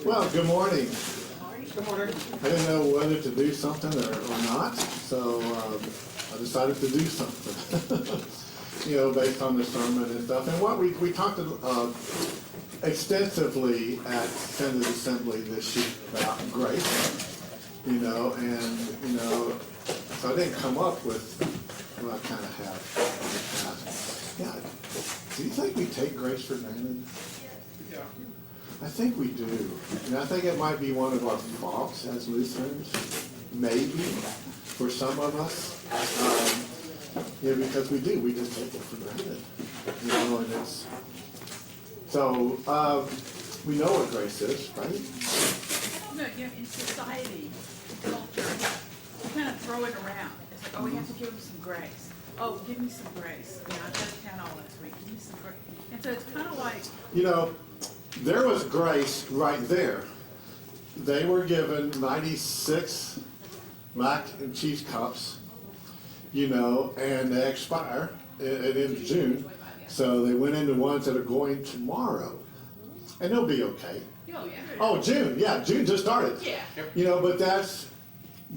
Well, good morning. Good morning. I didn't know whether to do something or not, so I decided to do something, based on the sermon and stuff. And what we talked extensively at Synod Assembly this year about grace, so I didn't come up with what I kind of have in the past. Yeah, do you think we take grace for granted? Yeah. I think we do. And I think it might be one of our faults as Lutherans, maybe, for some of us. Because we do. We just take it for granted. And it's... So, we know what grace is, right? No, in society, in culture, we kind of throw it around. It's like, oh, we have to give them some grace. Oh, give me some grace. I got to town all last week. Give me some grace. And so it's kind of like... There was grace right there. They were given 96 mac and cheese cups, and they expire in June. So they went into ones that are going tomorrow. And they'll be okay. Oh, yeah. Oh, June. Yeah, June just started. Yeah. But that's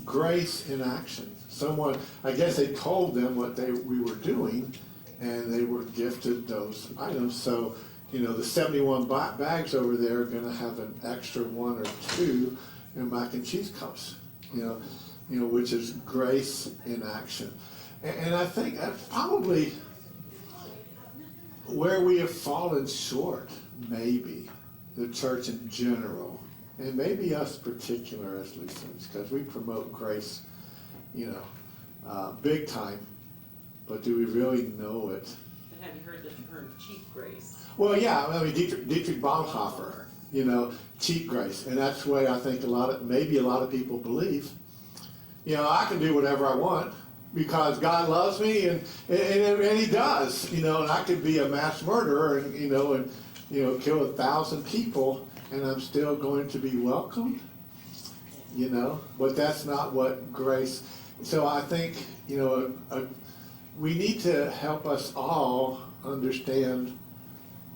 grace in action. Someone, I guess they told them what we were doing, and they were gifted those items. So, the 71 bags over there are going to have an extra one or two mac and cheese cups, which is grace in action. And I think that's probably where we have fallen short, maybe, the church in general, and maybe us particular as Lutherans, because we promote grace, big time, but do we really know it? And have you heard the term cheap grace? Well, yeah, Dietrich Bonhoeffer, cheap grace, and that's the way I think a lot of people believe. I can do whatever I want because God loves me, and He does, and I could be a mass murderer, and kill 1,000 people, and I'm still going to be welcomed, but that's not what grace. So I think we need to help us all understand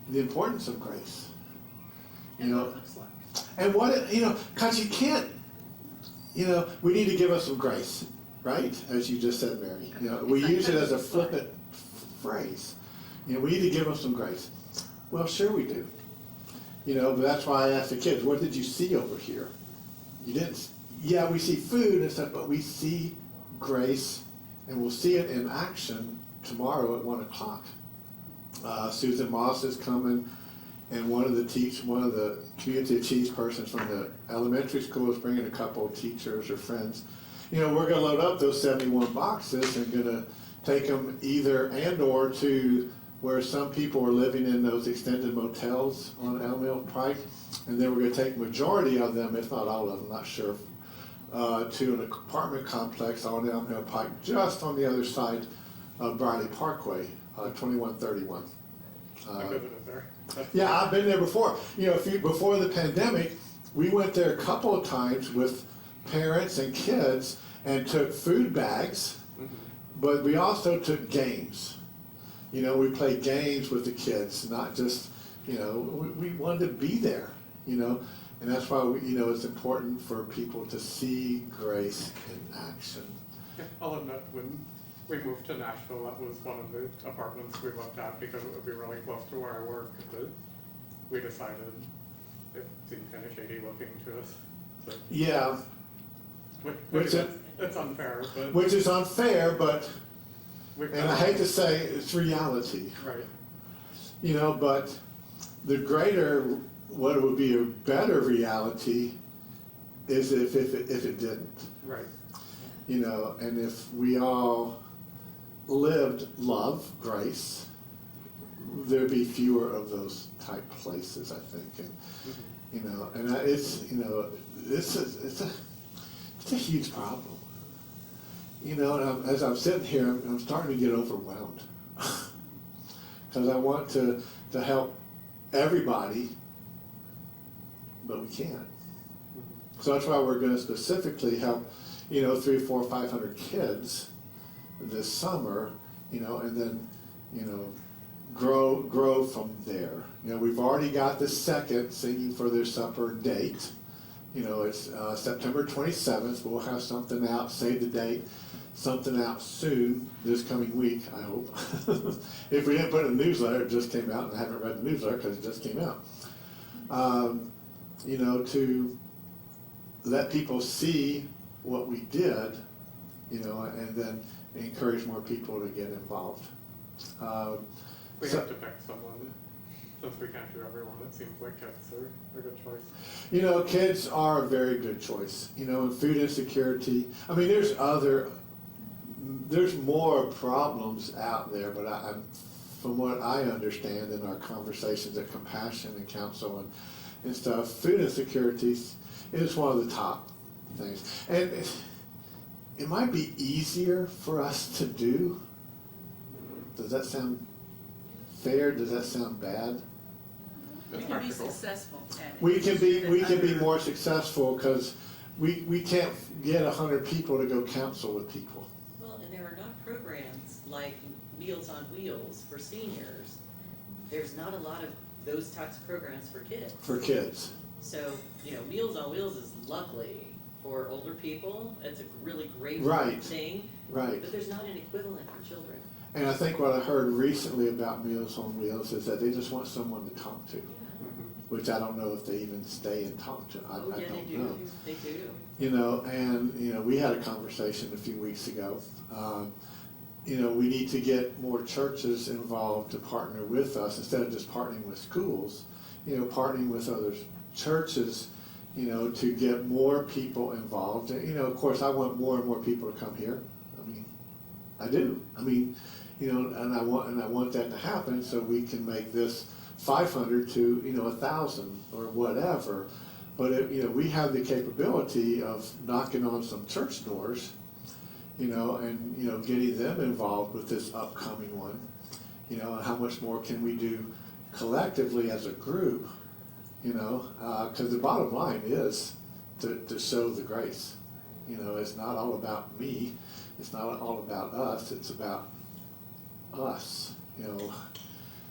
the importance of grace, And what it looks like. and what because you can't, we need to give us some grace, right? As you just said, Mary. We use it as a flippant phrase. We need to give us some grace. Well, sure we do. But that's why I asked the kids, what did you see over here? You didn't. Yeah, we see food and stuff, but we see grace, and we'll see it in action tomorrow at 1:00. Susan Moss is coming, and one of the community of cheese persons from the elementary school is bringing a couple of teachers or friends. We're going to load up those 71 boxes and going to take them either or to where some people are living in those extended motels on Elm Mill Pike, and then we're going to take majority of them, if not all of them, not sure, to an apartment complex on Elm Hill Pike, just on the other side of Briley Parkway, 2131. I visited there. Yeah, I've been there before. Before the pandemic, we went there a couple of times with parents and kids and took food bags, but we also took games. We played games with the kids, not just, we wanted to be there, and that's why, it's important for people to see grace in action. I'll admit, when we moved to Nashville, that was one of the apartments we looked at because it would be really close to where I work. But we decided it seemed kind of shady looking to us. So, Yeah, it's unfair, but which is unfair, but, we've and I hate to say it's reality. right. But the greater, what would be a better reality is if it didn't. Right. And if we all lived love, grace, there'd be fewer of those type places, I think. And, and it's a huge problem. And as I'm sitting here, I'm starting to get overwhelmed because I want to help everybody, but we can't. So that's why we're going to specifically help, 300, 400, 500 kids this summer, and then, grow from there. You know, we've already got the second Singing for Their Supper date. You know, it's September 27th. We'll have something out, save the date, something out soon, this coming week, I hope. If we didn't put it in the newsletter, it just came out, and I haven't read the newsletter because it just came out. You know, to let people see what we did, you know, and then encourage more people to get involved. We So- have to pick someone, since we can't do everyone, it seems like kids are a good choice. You know, kids are a very good choice. You know, in food insecurity, I mean, there's more problems out there, but from what I understand in our conversations at Compassion and Council and stuff, food insecurity is one of the top things. And it might be easier for us to do. Does that sound fair? Does that sound bad? We It's can be practical. successful at it. We can be Under- more successful because we can't get 100 people to go counsel with people. Well, and there are not programs like Meals on Wheels for seniors. There's not a lot of those types of programs for kids. For kids. So, you know, Meals on Wheels is lovely for older people. It's a really great Right. thing, Right. but there's not an equivalent for children. And I think what I heard recently about Meals on Wheels is that they just want someone to talk to, which I don't know if they even stay and talk to. I Oh, yeah, they don't do. know. They do. You know, and, you know, we had a conversation a few weeks ago. You know, we need to get more churches involved to partner with us instead of just partnering with schools, you know, partnering with other churches, you know, to get more people involved. And, you know, of course, I want more and more people to come here. I mean, I do. I mean, you know, and I want that to happen so we can make this 500 to, you know, 1,000 or whatever. But, you know, we have the capability of knocking on some church doors, you know, and, you know, getting them involved with this upcoming one. You know, how much more can we do collectively as a group, you know, because the bottom line is to show the grace. You know, it's not all about me. It's not all about us. It's about us, you know.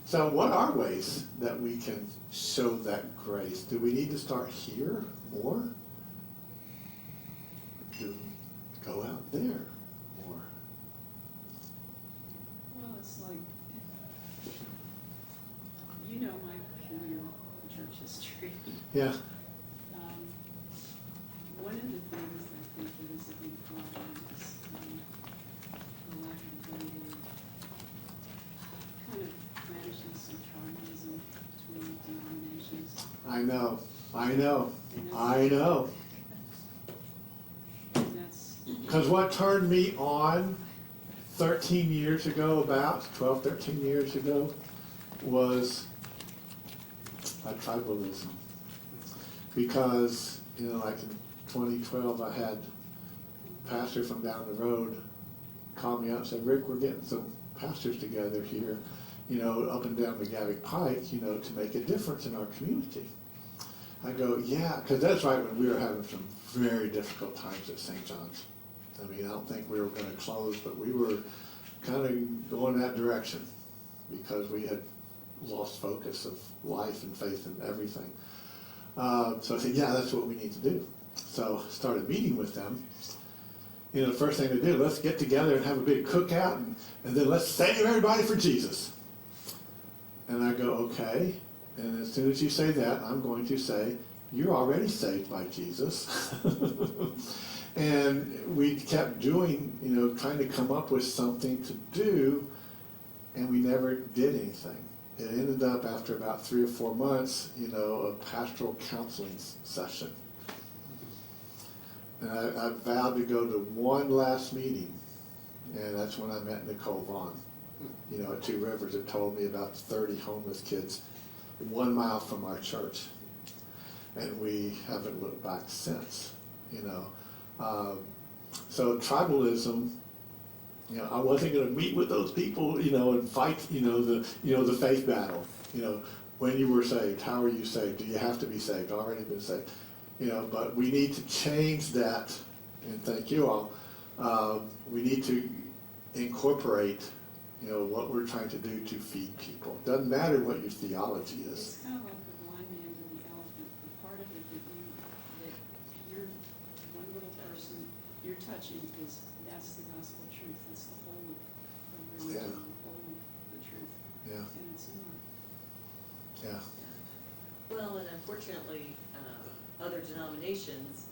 So what are ways that we can show that grace? Do we need to start here more? Do we go out there more? Well, it's like, you know my peculiar church history. Yeah, One of the things I think that is a big problem is the lack of ability to kind of managing some tribalism between denominations. I know. And that's, Because what turned me on 13 years ago, about 12, 13 years ago, was tribalism. Because, you know, like in 2012, I had a pastor from down the road call me up and said, Rick, we're getting some pastors together here, you know, up and down McGavick Pike, you know, to make a difference in our community. I go, yeah, because that's right when we were having some very difficult times at St. John's. I mean, I don't think we were going to close, but we were kind of going that direction because we had lost focus of life and faith and everything. So I said, yeah, that's what we need to do. So I started meeting with them. You know, the first thing to do, let's get together and have a big cookout, and then let's save everybody for Jesus. And I go, okay. And as soon as you say that, I'm going to say, you're already saved by Jesus. And we kept doing, you know, trying to come up with something to do, and we never did anything. It ended up after about 3 or 4 months, you know, a pastoral counseling session. And I vowed to go to one last meeting, and that's when I met Nicole Vaughn, you know, at Two Rivers. It told me about 30 homeless kids 1 mile from our church. And we haven't looked back since, you know. So tribalism, you know, I wasn't going to meet with those people, you know, and fight, you know, the faith battle. You know, when you were saved, how are you saved? Do you have to be saved? Already been saved, you know. But we need to change that, and thank you all. We need to incorporate you know, what we're trying to do to feed people. Doesn't matter what your theology is. It's kind of like the blind man and the elephant. The part of it that you're one little person, you're touching that's the gospel truth. That's the whole of religion, Yeah. the whole of the truth. Yeah, And it's not. yeah, Well, and unfortunately, other denominations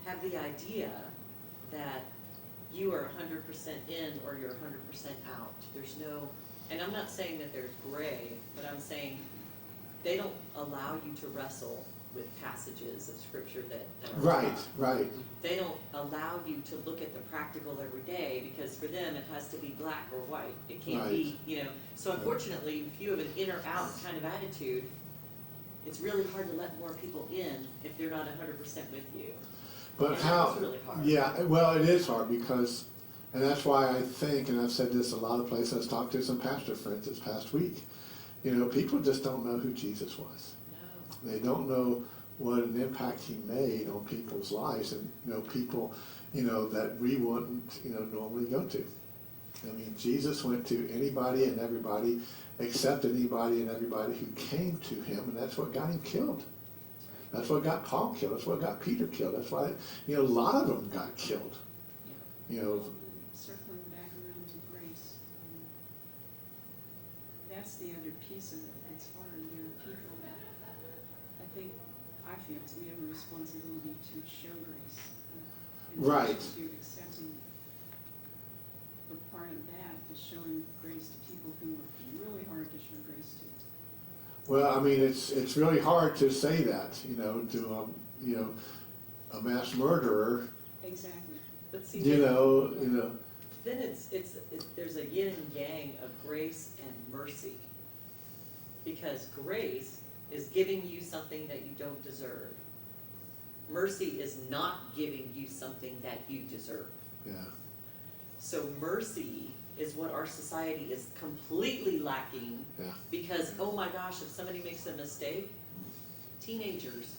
have the idea that you are 100% in or you're 100% out. There's no, and I'm not saying that there's gray, but I'm saying they don't allow you to wrestle with passages of scripture that are right, right, They don't allow you to look at the practical every day because for them it has to be black or white. It can't be, you know. So unfortunately, if you have an in or out kind of attitude, it's really hard to let more people in if they're not 100% with you. but And how, that's really hard. yeah, well, it is hard because, and that's why I think, and I've said this a lot of places, I was talking to some pastor friends this past week, you know, people just don't know who Jesus was. No. They don't know what an impact he made on people's lives and, you know, people, you know, that we wouldn't, you know, normally go to. I mean, Jesus went to anybody and everybody, except anybody and everybody who came to him, and that's what got him killed. That's what got Paul killed. That's what got Peter killed. That's why, you know, a lot of them got killed. You know, And circling back around to grace, that's the other piece of it. It's hard. There are people that I feel we have a responsibility to show grace. In Right. addition to accepting it. But part of that is showing grace to people who are really hard to show grace to. well, I mean, it's really hard to say that, you know, to, you know, a mass murderer, Exactly. But see, you know, then there's a yin and yang of grace and mercy. Because grace is giving you something that you don't deserve. Mercy is not giving you something that you deserve. yeah, So mercy is what our society is completely lacking. yeah, Because, oh my gosh, if somebody makes a mistake, teenagers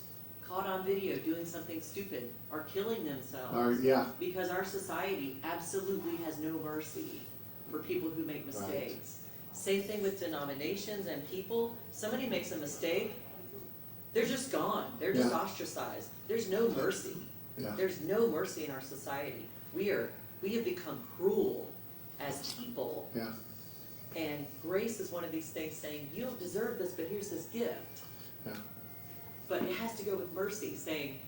caught on video doing something stupid are killing themselves. or, yeah, Because our society absolutely has no mercy for people who make mistakes. Same thing with denominations and people. Somebody makes a mistake, they're just gone. They're just Yeah. ostracized. There's no mercy. yeah, There's no mercy in our society. We have become cruel as people. yeah, And grace is one of these things saying, you don't deserve this, but here's this gift. yeah, But it has to go with mercy, saying,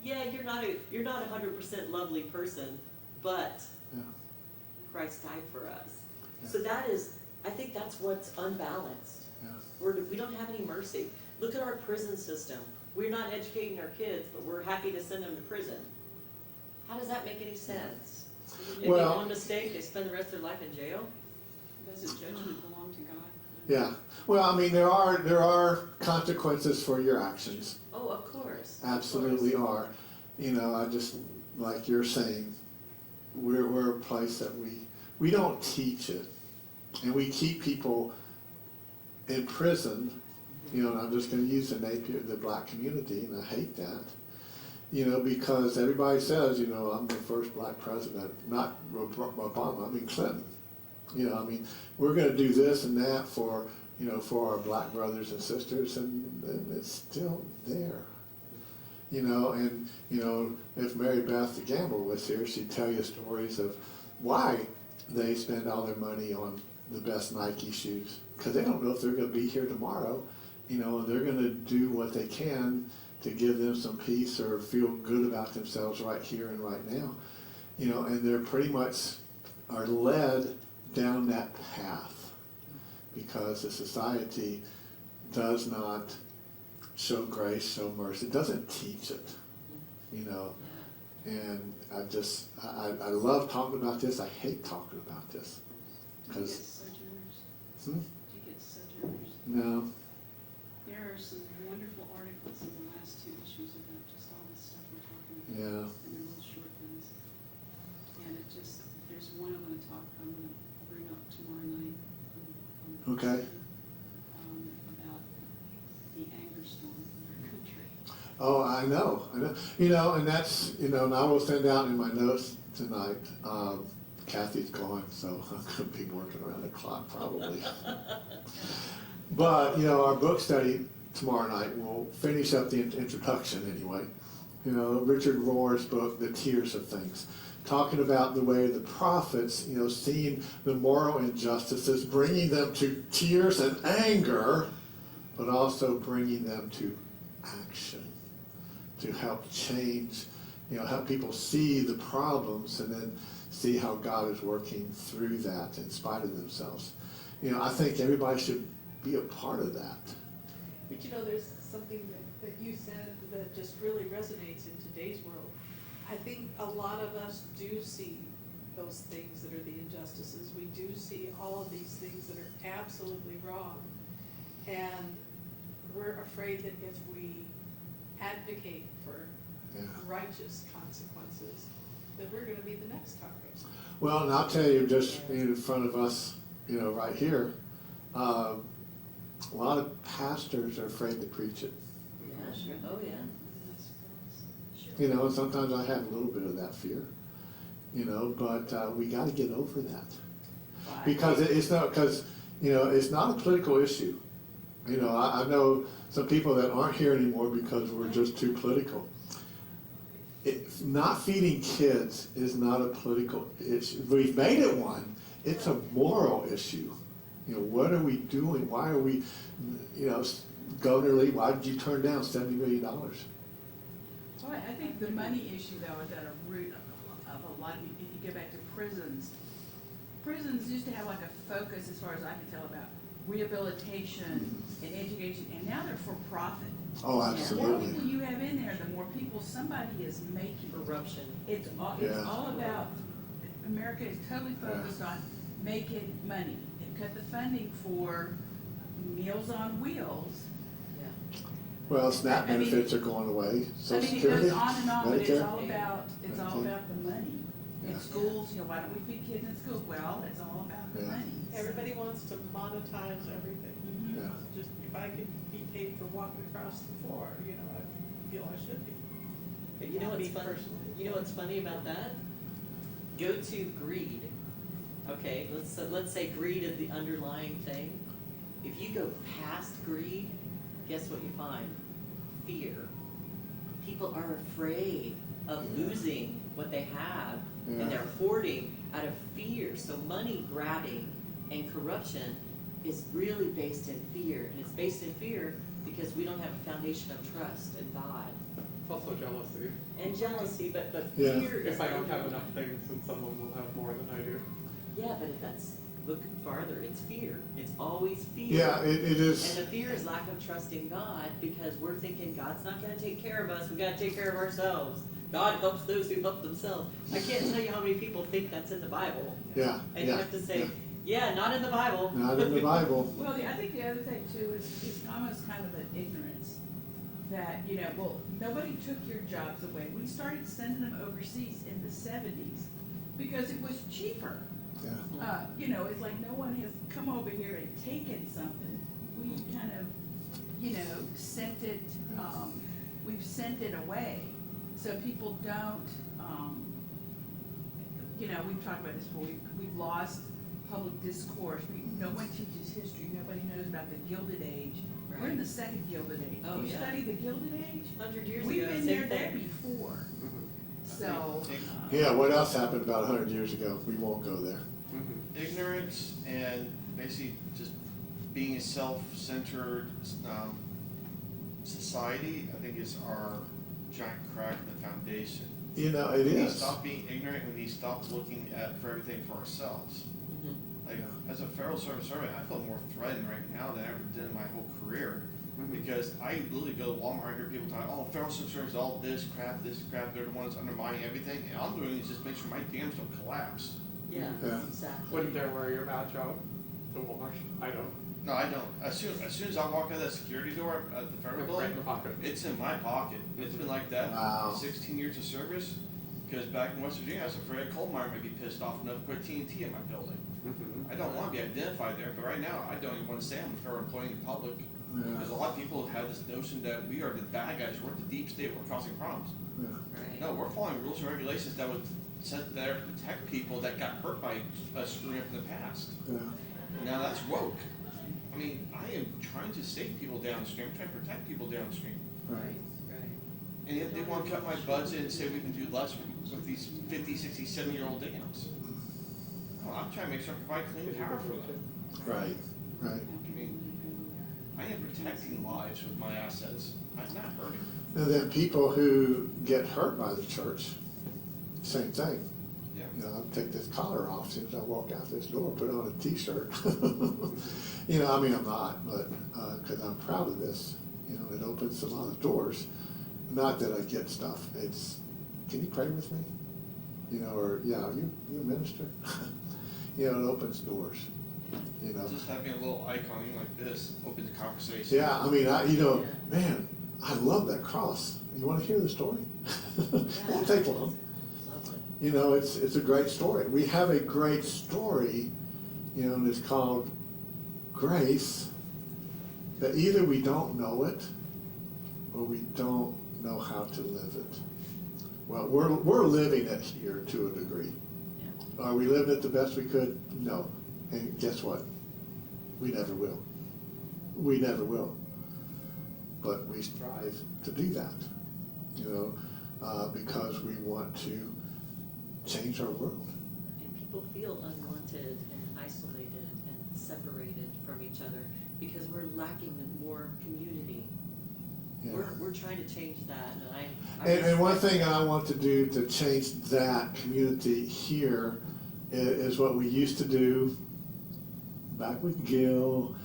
yeah, you're not a 100% lovely person, but yeah, Christ died for us. Yeah. So I think that's what's unbalanced. yeah. We don't have any mercy. Look at our prison system. We're not educating our kids, but we're happy to send them to prison. How does that make any sense? If they Well- make one mistake, they spend the rest of their life in jail? Doesn't judgment belong to God? Yeah, well, I mean, there are consequences for your actions. Oh, of course. Absolutely are. You know, I just, like you're saying, we're a place that we don't teach it. And we keep people in prison, you know, and I'm just gonna use the black community, and I hate that. You know, because everybody says, you know, I'm the first black president, not Obama, I mean Clinton. You know, I mean, we're gonna do this and that for, you know, for our black brothers and sisters, and it's still there. You know, and, you know, if Mary Beth Gamble was here, she'd tell you stories of why they spend all their money on the best Nike shoes. Because they don't know if they're gonna be here tomorrow, you know, and they're gonna do what they can to give them some peace or feel good about themselves right here and right now. You know, and they're pretty much are led down that path because the society does not show grace, show mercy. It doesn't teach it, you know. And I love talking about this. I hate talking about this. Do you get Because, sojourners? hmm? Do you get sojourners? No, There are some wonderful articles in the last two issues about just all the stuff we're talking about. yeah, And they're little short things. And there's one I'm gonna bring up tomorrow night. on Okay. About the anger storm in our country. oh, I know. You know, and that's, you know, and I will send out in my notes tonight, Kathy's gone, so I'm gonna be working around the clock probably. But, you know, our book study tomorrow night will finish up the introduction anyway. You know, Richard Rohr's book, The Tears of Things, talking about the way the prophets, you know, seeing the moral injustices, bringing them to tears and anger, but also bringing them to action to help change, you know, help people see the problems and then see how God is working through that in spite of themselves. You know, I think everybody should be a part of that. But you know, there's something that you said that just really resonates in today's world. I think a lot of us do see those things that are the injustices. We do see all of these things that are absolutely wrong. And we're afraid that if we advocate for Yeah. righteous consequences, that we're gonna be the next target. Well, and I'll tell you, just in front of us, you know, right here, a lot of pastors are afraid to preach it. Yeah, sure, oh, yeah. You know, and sometimes I have a little bit of that fear, you know, but we got to get over that. Because it's not, because, you know, it's not a political issue. You know, I know some people that aren't here anymore because we're just too political. Not feeding kids is not a political issue. We've made it one. It's a moral issue. You know, what are we doing? Why are we, you know, Governor Lee, why did you turn down $70 million? Well, I think the money issue though is at a root of a lot, if you go back to prisons, prisons used to have like a focus, as far as I can tell, about rehabilitation and education, and now they're for profit. Oh, The more absolutely. people you have in there, the more people somebody is making. Corruption. It's Yeah. all about, America is totally focused on making money. They cut the funding for Meals on Wheels. Yeah. Well, SNAP I mean- benefits are going away. I Social mean, it Security, goes on and on, but it's Medicare. all about, Medicare. the money. Yeah. In schools, you know, why don't we feed kids in schools? Well, it's all about the Yeah. money. Everybody wants to monetize everything. Mhm. Yeah. Just, if I could be paid for walking across the floor, you know, I feel I should be. But you know Not what's me funny? personally. You know what's funny about that? Go to greed. Okay, let's say greed is the underlying thing. If you go past greed, guess what you find? Fear. People are afraid of losing what they have, Yeah. and they're hoarding out of fear. So money grabbing and corruption is really based in fear, and it's based in fear because we don't have a foundation of trust in God. It's also jealousy. And jealousy, but Yeah. fear is If I don't have underlying. enough things, then someone will have more than I do. Yeah, but if that's looking farther, it's fear. It's always fear. Yeah, it is. And the fear is lack of trust in God because we're thinking God's not going to take care of us. We got to take care of ourselves. God helps those who help themselves. I can't tell you how many people think that's in the Bible, Yeah, and you yeah. have to say, yeah, not in the Bible. Not in the Bible. Well, I think the other thing too is almost kind of an ignorance that, you know, well, nobody took your jobs away. We started sending them overseas in the 70s because it was cheaper. Yeah. You know, it's like no one has come over here and taken something. We kind of, you know, sent it, we've sent it away. So people don't, you know, we've talked about this before, we've lost public discourse. No one teaches history. Nobody knows about the Gilded Age. We're in the second Gilded Age. Oh, You yeah. study the Gilded Age? 100 years We've ago, been same there thing. before. Mhm. So, Yeah, what else happened about 100 years ago? We won't go there. Mhm. Ignorance and basically just being a self-centered society, I think is our giant crack in the foundation. You know, it We need to is. stop being ignorant, we need to stop looking for everything for ourselves. Mhm. Like, as a federal service servant, I feel more threatened right now than I ever did in my whole career. Mhm. Because I literally go to Walmart, I hear people talk, oh, federal service servants, all this crap, they're the ones undermining everything, and all I'm doing is just make sure my dams don't collapse. Yeah, Yeah. exactly. Wouldn't dare wear your badge out to Walmart. I don't. No, I don't. As soon as I walk out that security door at the federal Right building, in the pocket. it's in my pocket. It's been like that Wow. for 16 years of service. Because back in West Virginia, I was afraid coal mine might be pissed off enough to put TNT in my building. Mhm. I don't want to be identified there, but right now, I don't even want to say I'm a federal employee in public. Because a Yeah. lot of people have this notion that we are the bad guys, we're the deep state, we're causing problems. Yeah. Right. No, we're following rules and regulations that was sent there to protect people that got hurt by screwing up in the past. Yeah. Now that's woke. I mean, I am trying to save people downstream, trying to protect people downstream. Right. Right. And yet they want to cut my budget and say we can do less with these 50, 60, 70-year-old dams. Oh, I'm trying to make sure I provide clean power for them. Right, right. I mean, I am protecting lives with my assets. I'm not hurting. And then people who get hurt by the church, same thing. Yeah. You know, I'll take this collar off as soon as I walk out this door, put on a t-shirt. You know, I mean, I'm not, but, cause I'm proud of this. You know, it opens a lot of doors. Not that I get stuff, it's, can you pray with me? You know, or, yeah, you a minister? You know, it opens doors, you know. Just having a little icon like this opens the conversation. Yeah, I mean, man, I love that cross. You wanna hear the story? Won't take long. Lovely. You know, it's a great story. We have a great story, you know, and it's called grace, that either we don't know it or we don't know how to live it. Well, we're living it here to a degree. Yeah. Are we living it the best we could? No. And guess what? We never will. We never will. But we strive to do that, you know, because we want to change our world. And people feel unwanted and isolated and separated from each other because we're lacking more community. Yeah. We're trying to change that, and I And one thing I want to do to change that community here is what we used to do back with Gil,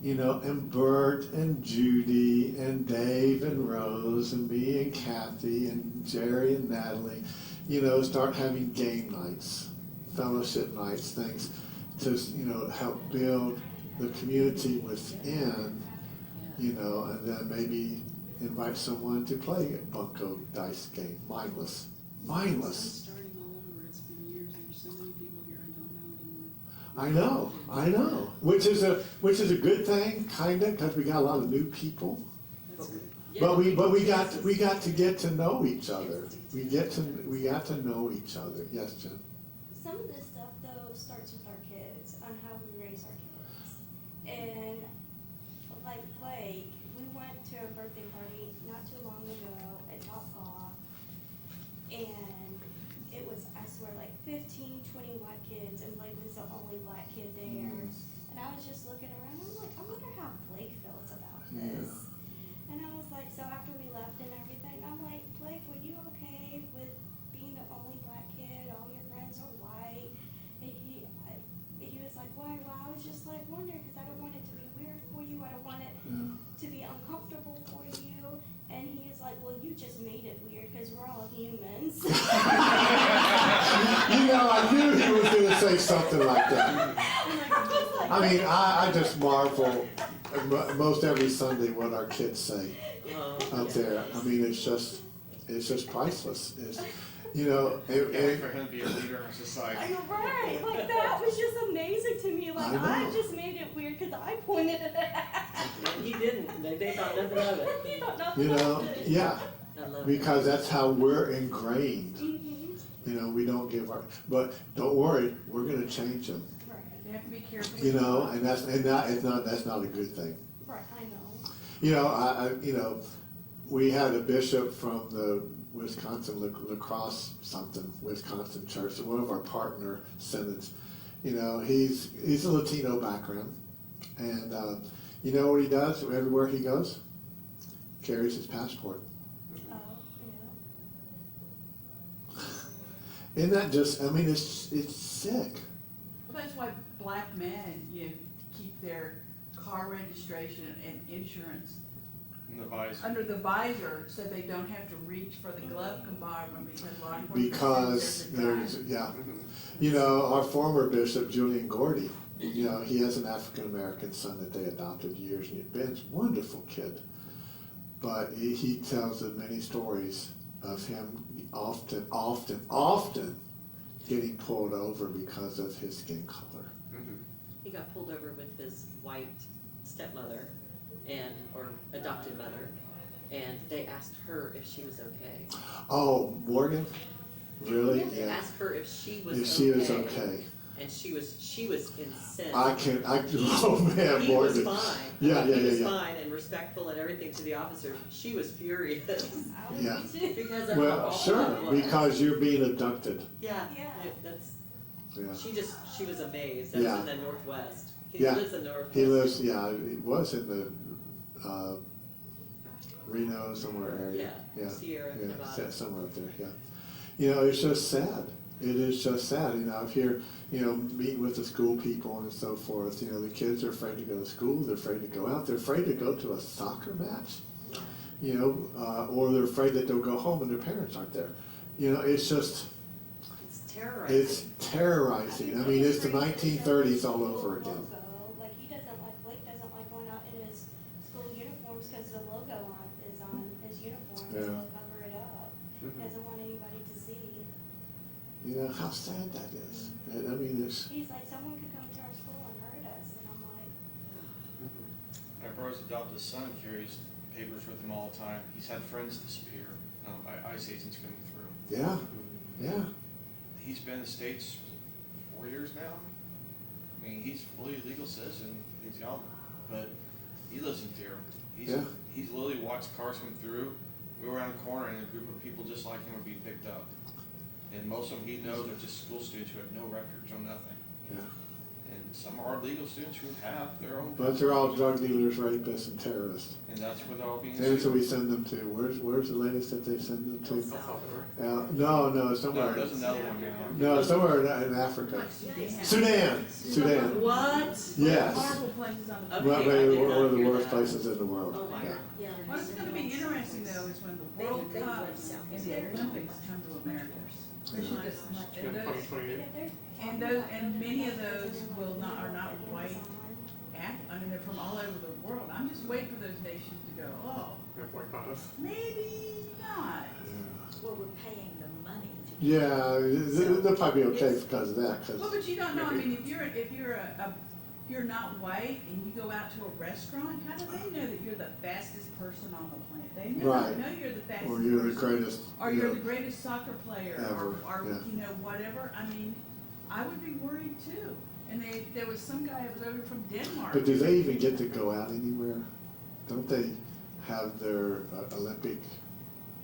you know, and Bert and Judy and Dave and Rose and me and Kathy and Jerry and Natalie, you know, start having game nights, fellowship nights, things to, you know, help build the community within, you know, and then maybe invite someone to play a bunco dice game, mindless. I'm starting all over, it's been years, there's so many people here I don't know anymore. I know, which is a good thing, kinda, because we got a lot of new people. That's good. But we got to get to know each other. We got to know each other. Yes, Jen. Some of this stuff though starts with our kids, on how we raise our kids. And like Blake, we went to a birthday party not too long ago at Topgolf, and it was, I swear, like 15, 20 white kids, and Blake was the only black kid there. And I was just looking around, I'm like, I wonder how Blake feels about this. And I was like, so after we left and everything, I'm like, Blake, were you okay with being the only black kid? All your friends are white. And he was like, why? Well, I was just like wondering, because I don't want it to be weird for you. I don't want it to be uncomfortable for you. And he was like, well, you just made it weird because we're all humans. You know, I knew he was going to say something like that. I mean, I just marvel most every Sunday what our kids say out there. I mean, it's just priceless. It's, you know, Yeah, for him to be a leader in our society. You're right. Like, that was just amazing to me. Like, I know. I just made it weird because I pointed it out. He didn't. They thought nothing of it. He thought nothing you know, of it. yeah, I love it. because that's how we're ingrained. Mhm. You know, we don't give our, but don't worry, we're going to change them. Right. They have to be careful. You know, and that's not a good thing. Right, I know. You know, you know, we had a bishop from the Wisconsin La Crosse Wisconsin church, one of our partner synods. You know, he's a Latino background, and you know what he does everywhere he goes? Carries his passport. Oh, yeah. Isn't that just? I mean, it's sick. Well, that's why black men, keep their car registration and insurance In the visor. under the visor, so they don't have to reach for the glove compartment because law enforcement Because thinks there's a there's, drive. yeah. You know, our former bishop, Julian Gordy, you know, he has an African-American son that they adopted years, and Ben's a wonderful kid. But he tells us many stories of him often getting pulled over because of his skin color. He got pulled over with his white stepmother or adopted mother, and they asked her if she was okay. Oh, Morgan? Really? They Yeah. asked her if she was If okay. she was okay. And she was incensed. Oh man, He was Morgan. fine. Yeah, He was yeah. fine and respectful and everything to the officers. She was furious I would Yeah. be too. because of how Well, awful sure, it was. because you're being abducted. Yeah, Yeah. that's, Yeah. she was amazed. That was Yeah. in the Northwest. He Yeah. lives in the Northwest. He lives, yeah, it was in the, Reno somewhere area. Yeah, Sierra Yeah, Nevada. somewhere up there, yeah. You know, it's just sad. It is just sad, you know, if you're, meeting with the school people and so forth, the kids are afraid to go to school, they're afraid to go out, they're afraid to go to a soccer match, or they're afraid that they'll go home and their parents aren't there. It's just, It's terrorizing. it's terrorizing. I mean, it's the 1930s all over again. Logo. Like Blake doesn't like going out in his school uniforms because the logo is on his uniform, so Yeah. he'll cover it up. Mhm. Doesn't want anybody to see. How sad that is. I mean, it's, He's like, someone could come to our school and hurt us, and I'm like, My brother's adopted son carries papers with him all the time. He's had friends disappear by ICE agents coming through. yeah, yeah, He's been in the States 4 years now. I mean, he's fully a legal citizen. He's young, but he lives in fear. Yeah. He's literally watched cars come through, go around the corner, and a group of people just like him are being picked up. And most of them he knows are just school students who have no records or nothing. yeah. And some are legal students who have their own. But they're all drug dealers, rapists, and terrorists. And that's what they're all being. And so sued. we send them to, where's the latest that they send them El to? Salvador. No, No, somewhere, there's another one now. no, somewhere in Africa. Like Sudan. Sudan. What? Yes. Horrible places on the Okay. Well, I maybe did one not of the hear worst that. places in the world. Oh my Yeah. God. What's gonna be interesting though is when the World Cup and the Olympics come to America. Especially this, In and those, 2028. and many of those are not white, I mean, they're from all over the world. I'm just waiting for those nations to go, oh, Yeah, boycott us. maybe not. Well, we're paying the money to. Yeah, they'll probably be okay because of that, Well, because, but you don't know, I mean, if you're not white and you go out to a restaurant, how do they know that you're the fastest person on the planet? They may not Right. know you're the fastest or you're the person. greatest, Or you're the greatest soccer player, Ever, or yeah. whatever. I mean, I would be worried too. And there was some guy that was over from Denmark. But do they even get to go out anywhere? Don't they have their Olympic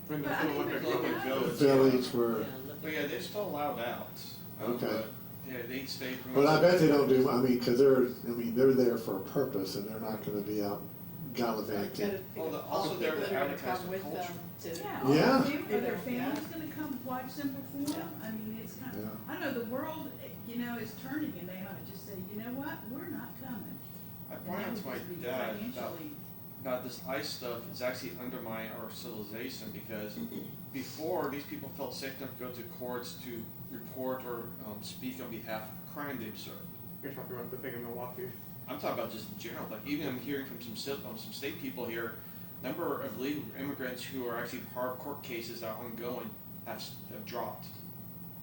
When But there's I an mean, Olympic but Village. Village. village where, Yeah, But yeah, they're still allowed out. Okay. But, yeah, they stay. pretty but I much- bet they don't do, I mean, because they're there for a purpose and they're not gonna be out gallivanting. Well, all also the they're people to that are gonna advertise come the with them culture. to. Yeah. Yeah. Are their families gonna come watch them perform? I mean, it's kind of, Yeah. I don't know, the world, is turning and they might just say, you know what, we're not coming. I And pointed that out would to my just be dad financially. about this ICE stuff is actually undermining our civilization because before these people felt safe enough to go to courts to report or speak on behalf of crime they observed. You're talking about the thing in Milwaukee. I'm talking about just in general. Like even I'm hearing from some state people here, number of legal immigrants who are actually part of court cases that are ongoing have dropped.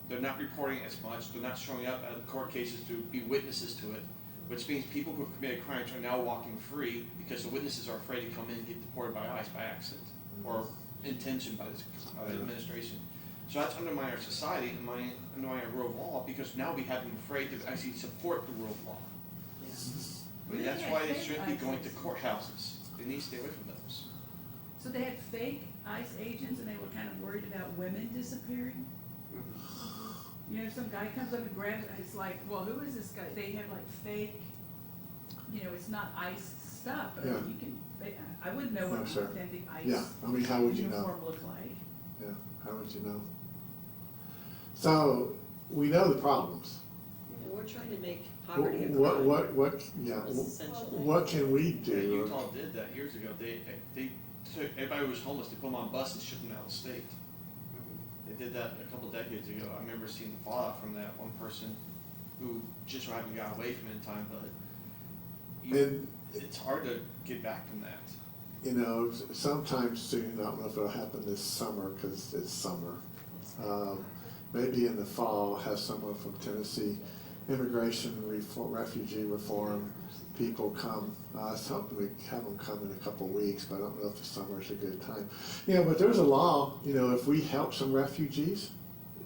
They're not reporting as much. They're not showing up at court cases to be witnesses to it, which means people who have committed crimes are now walking free because the witnesses are afraid to come in and get deported by ICE by accident or intention by the administration. So that's undermining our society and undermining our rule of law because now we have them afraid to actually support the rule of law. Yeah. I mean, that's why they shouldn't be going to courthouses. They need to stay away from those. So they had fake ICE agents and they were kind of worried about women disappearing? Some guy comes up and grabs it and it's like, well, who is this guy? They have like fake, it's not ICE stuff, but Yeah. you can, I wouldn't know what No, an sure. authentic ICE Yeah, I mean, how would you know? uniform looked like. Yeah, how would you know? So, we know the problems. And we're trying to make poverty a crime. Yeah, Essentially. what can we Yeah, do? Utah did that years ago. They took everybody who was homeless, they put them on a bus and shipped them out of the state. They did that a couple decades ago. I remember seeing the fallout from that. One person who just hadn't got away from it in time, but And, it's hard to get back from that. sometime soon, I don't know if it'll happen this summer, because it's summer. Maybe in the fall, have someone from Tennessee Immigration Reform, Refugee Reform people come. I was hoping we have them come in a couple of weeks, but I don't know if the summer's a good time. But there's a law, if we help some refugees,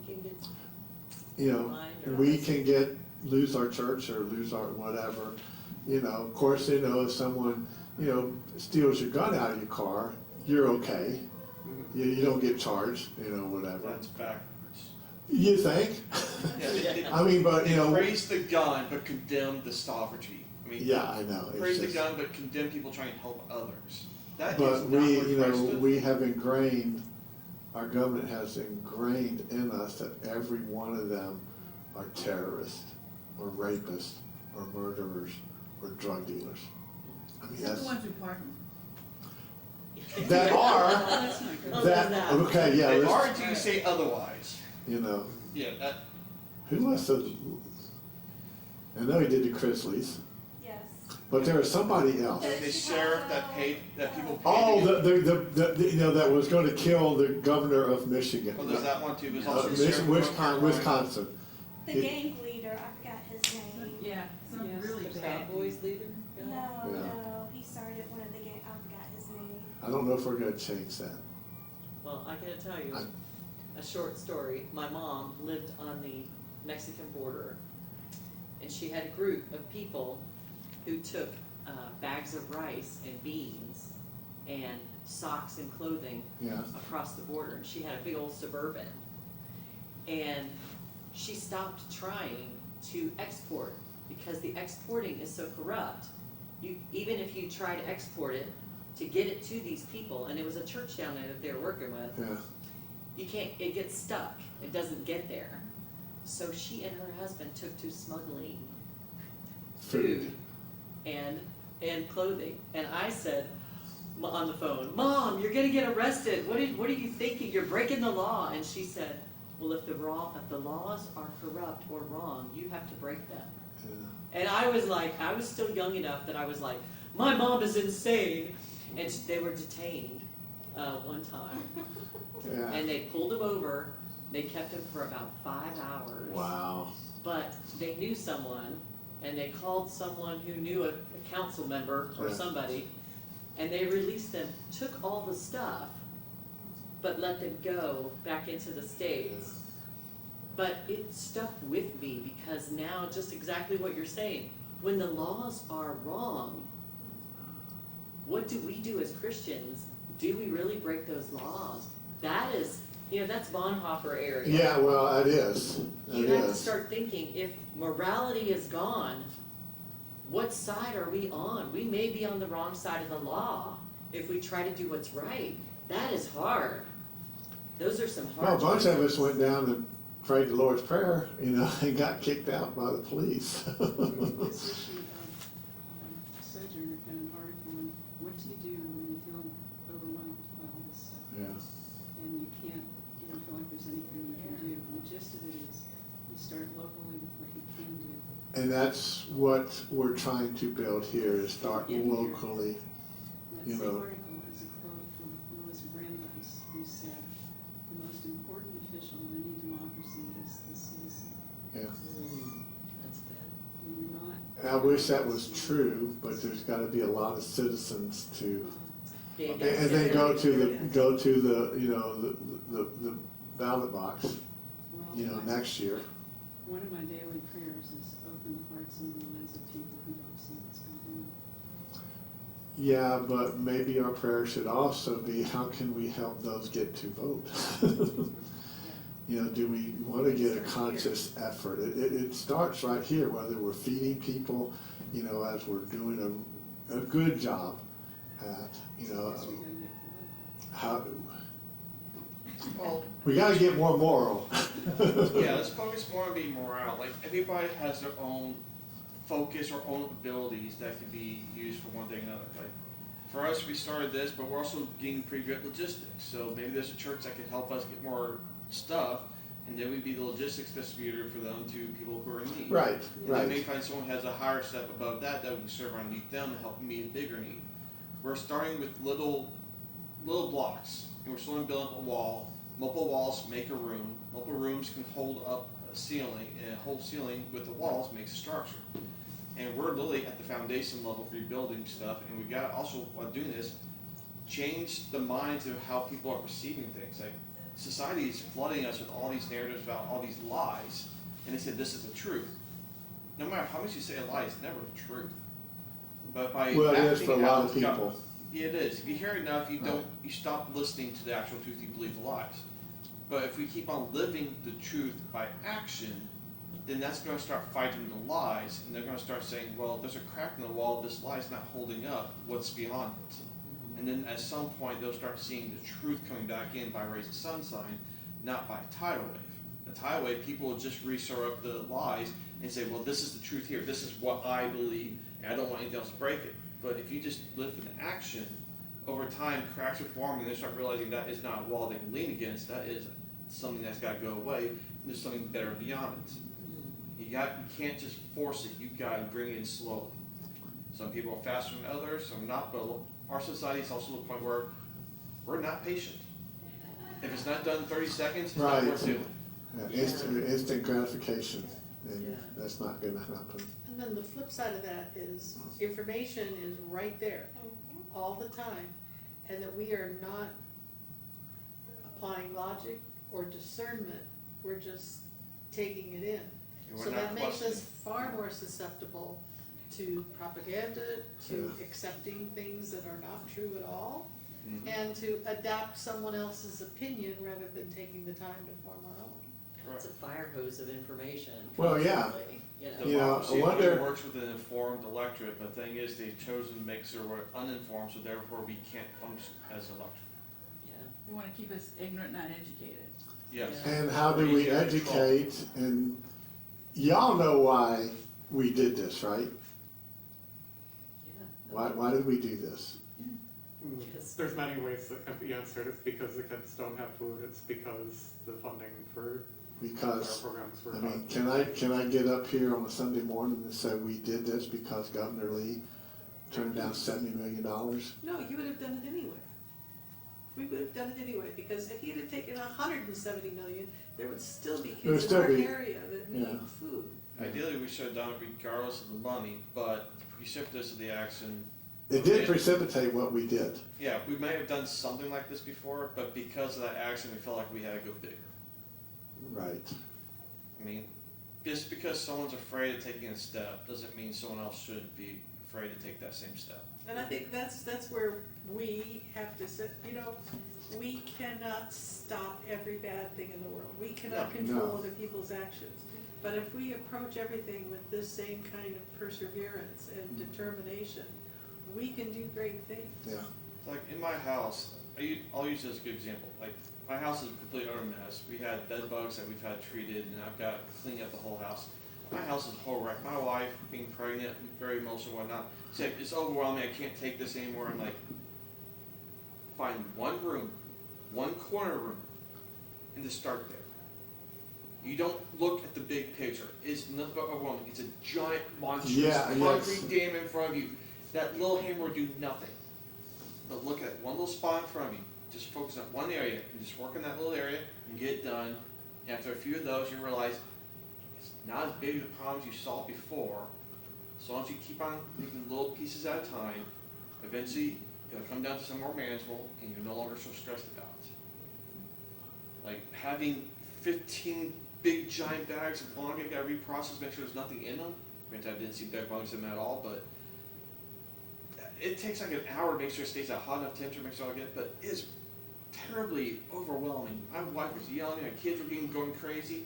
We can needed? You know, Mind or we us? can lose our church or lose our whatever. You know, of course, you know, if someone, you know, steals your gun out of your car, you're okay. You don't get charged, you know, whatever. That's backwards. You think? Yeah, I mean, but, they you know, praise the gun but condemn the sovereignty. I mean, yeah, I know. It's praise the just- gun but condemn people trying to help others. That is But not we, what you Christ know, stood we have ingrained, our government has ingrained in us that every one of them are terrorists, or rapists, or murderers, or drug dealers. I mean, Except that's, the ones who pardon. that are, That's not good. Oh, that, that. okay, yeah, They let's- are until you say otherwise. you know, Yeah, that, who must have, I know he did the Chrisleys, Yes. but there was somebody else. the sheriff that paid, that people paid. Oh, to get- you know, that was gonna kill the governor of Michigan. Oh, there's that one too. There's Uh, also the sheriff of North Carolina. Wisconsin. The It- gang leader, I forgot his name. Yeah, some Yes. really The bad. Proud Boys leader? No, guy? Yeah. no, he started one of the gang, I forgot his name. I don't know if we're gonna change that. Well, I gotta tell you, I- a short story. My mom lived on the Mexican border, and she had a group of people who took bags of rice and beans and socks and clothing Yeah, across the border. And she had a big old Suburban. And she stopped trying to export because the exporting is so corrupt. Even if you try to export it to get it to these people, and it was a church down there that they were working with, yeah. you can't, it gets stuck, it doesn't get there. So she and her husband took to smuggling food and clothing. And I said on the phone, "Mom, you're gonna get arrested. What are you thinking? You're breaking the law." And she said, "Well, if the laws are corrupt or wrong, you have to break them." Yeah. And I was still young enough that I was like, "My mom is insane." And they were detained one time. Yeah. And they pulled him over. They kept him for about 5 hours. Wow. But they knew someone, and they called someone who knew a council member or Yeah. somebody, and they released them, took all the stuff, but let them go back into the States. But it stuck with me because now, just exactly what you're saying, when the laws are wrong, what do we do as Christians? Do we really break those laws? That is, that's Bonhoeffer area. Yeah, well, it is. You It have to is. start thinking, if morality is gone, what side are we on? We may be on the wrong side of the law if we try to do what's right. That is hard. Those are some Well, hard a bunch of choices. us went down and prayed the Lord's Prayer, and got kicked out by the police. This issue of Sojourner had an article on what do you do when you feel overwhelmed by all this stuff, Yeah. and you don't feel like there's anything you can do. And the gist of it is, you start locally with what you can do. And that's what we're trying to build here, is start In here. locally. That You same know. article is a quote from Louis Brandeis, who said, "The most important official in any democracy is the citizen." Yeah. That's good. And you're not. And I wish that was true, but there's gotta be a lot of citizens to, Yeah, and then go to the, the ballot box, Well, next year. one of my daily prayers is open the hearts and the minds of people who don't see what's going on. Yeah, but maybe our prayer should also be, how can we help those get to vote? Do we want to get a conscious effort? It starts right here, whether we're feeding people, as we're doing a good job at, Yes, we gotta get political. how, Well, we gotta get more moral. yeah, let's focus more on being morale. Like, everybody has their own focus or own abilities that can be used for one thing or another. Like, for us, we started this, but we're also getting pretty good at logistics. So maybe there's a church that can help us get more stuff, and then we'd be the logistics distributor for them to people who are in need. Right, And then maybe right. find someone who has a higher step above that that would serve underneath them and help meet a bigger need. We're starting with little blocks, and we're slowly building up a wall. Multiple walls make a room. Multiple rooms can hold up a ceiling, and a whole ceiling with the walls makes a structure. And we're literally at the foundation level rebuilding stuff, and we got also, while doing this, change the minds of how people are perceiving things. Like, society is flooding us with all these narratives about all these lies, and they said this is the truth. No matter how much you say a lie, it's never the truth. But by Well, it is acting for a out, lot of it's got- people. Yeah, it is. If you hear enough, you Right. don't. You stop listening to the actual truth. You believe the lies. But if we keep on living the truth by action, then that's going to start fighting the lies, and they're going to start saying, "Well, there's a crack in the wall. This lie's not holding up. What's beyond it?" And then at some point, they'll start seeing the truth coming back in by raising sun sign, not by tidal wave. The tidal wave, people will just resurrect the lies and say, "Well, this is the truth here. This is what I believe, and I don't want anything else to break it." But if you just live in action, over time, cracks are forming, and they start realizing that is not a wall they can lean against. That is something that's got to go away. And there's something better beyond it. You can't just force it. You got to bring it in slowly. Some people are faster than others, some not. But our society is also to the point where we're not patient. If it's not done in 30 seconds, it's Right. not worth doing. Yeah, instant gratification, and Yeah. that's not gonna happen. And then the flip side of that is information is right there all the time, and that we are not applying logic or discernment, we're just taking it in. And we're So not that makes us questioning. far more susceptible to propaganda, to Yeah. accepting things that are not true at all, Mhm. and to adapt someone else's opinion rather than taking the time to form our own. It's a fire hose of information. Well, yeah. constantly, you know. You know, I Democracy wonder- only works with an informed electorate, but the thing is, they've chosen to make sure we're uninformed, so therefore we can't function as an electorate. Yeah. They wanna keep us ignorant, not educated. Yes. Yeah. And how do we Easy to control. educate, and y'all know why we did this, right? Yeah. Why did we do this? Yes. There's many ways that can be answered. It's because the kids don't have food. It's because the funding for our Because, programs were I cut. mean, can I get up here on a Sunday morning and say we did this because Governor Lee turned down $70 million? No, you would have done it anyway. We would have done it anyway, because if you'd have taken 170 million, there would still be There would kids in still our be- area that need yeah. food. Ideally, we should have done it regardless of the money, but the precipitous of the action. It did precipitate what we did. Yeah, we may have done something like this before, but because of that action, we felt like we had to go bigger. Right. I mean, just because someone's afraid of taking a step doesn't mean someone else shouldn't be afraid to take that same step. And I think that's where we have to sit, we cannot stop every bad thing in the world. We cannot No. control No. other people's actions. But if we approach everything with this same kind of perseverance and determination, we can do great things. Yeah. Like in my house, I'll use this as a good example. Like my house is a complete utter mess. We had bed bugs that we've had treated, and I've got to clean up the whole house. My house is a whole wreck. My wife, being pregnant, very emotional, and whatnot, said it's overwhelming. I can't take this anymore. I'm like, find one room, one corner room, and just start there. You don't look at the big picture. It's nothing but overwhelming. It's a giant, monstrous Yeah, concrete yes. dam in front of you. That little hammer will do nothing. But look at one little spot in front of you. Just focus on one area and just work in that little area and get it done. And after a few of those, you realize it's not as big of a problem as you saw before. As long as you keep on making little pieces at a time, eventually it'll come down to some more manageable and you're no longer so stressed about it. Like having 15 big giant bags of laundry you gotta reprocess, make sure there's nothing in them. Granted, I didn't see bed bugs in them at all, but it takes like an hour to make sure it stays at hot enough temperature, make sure I get it, but it's terribly overwhelming. My wife was yelling, my kids were going crazy.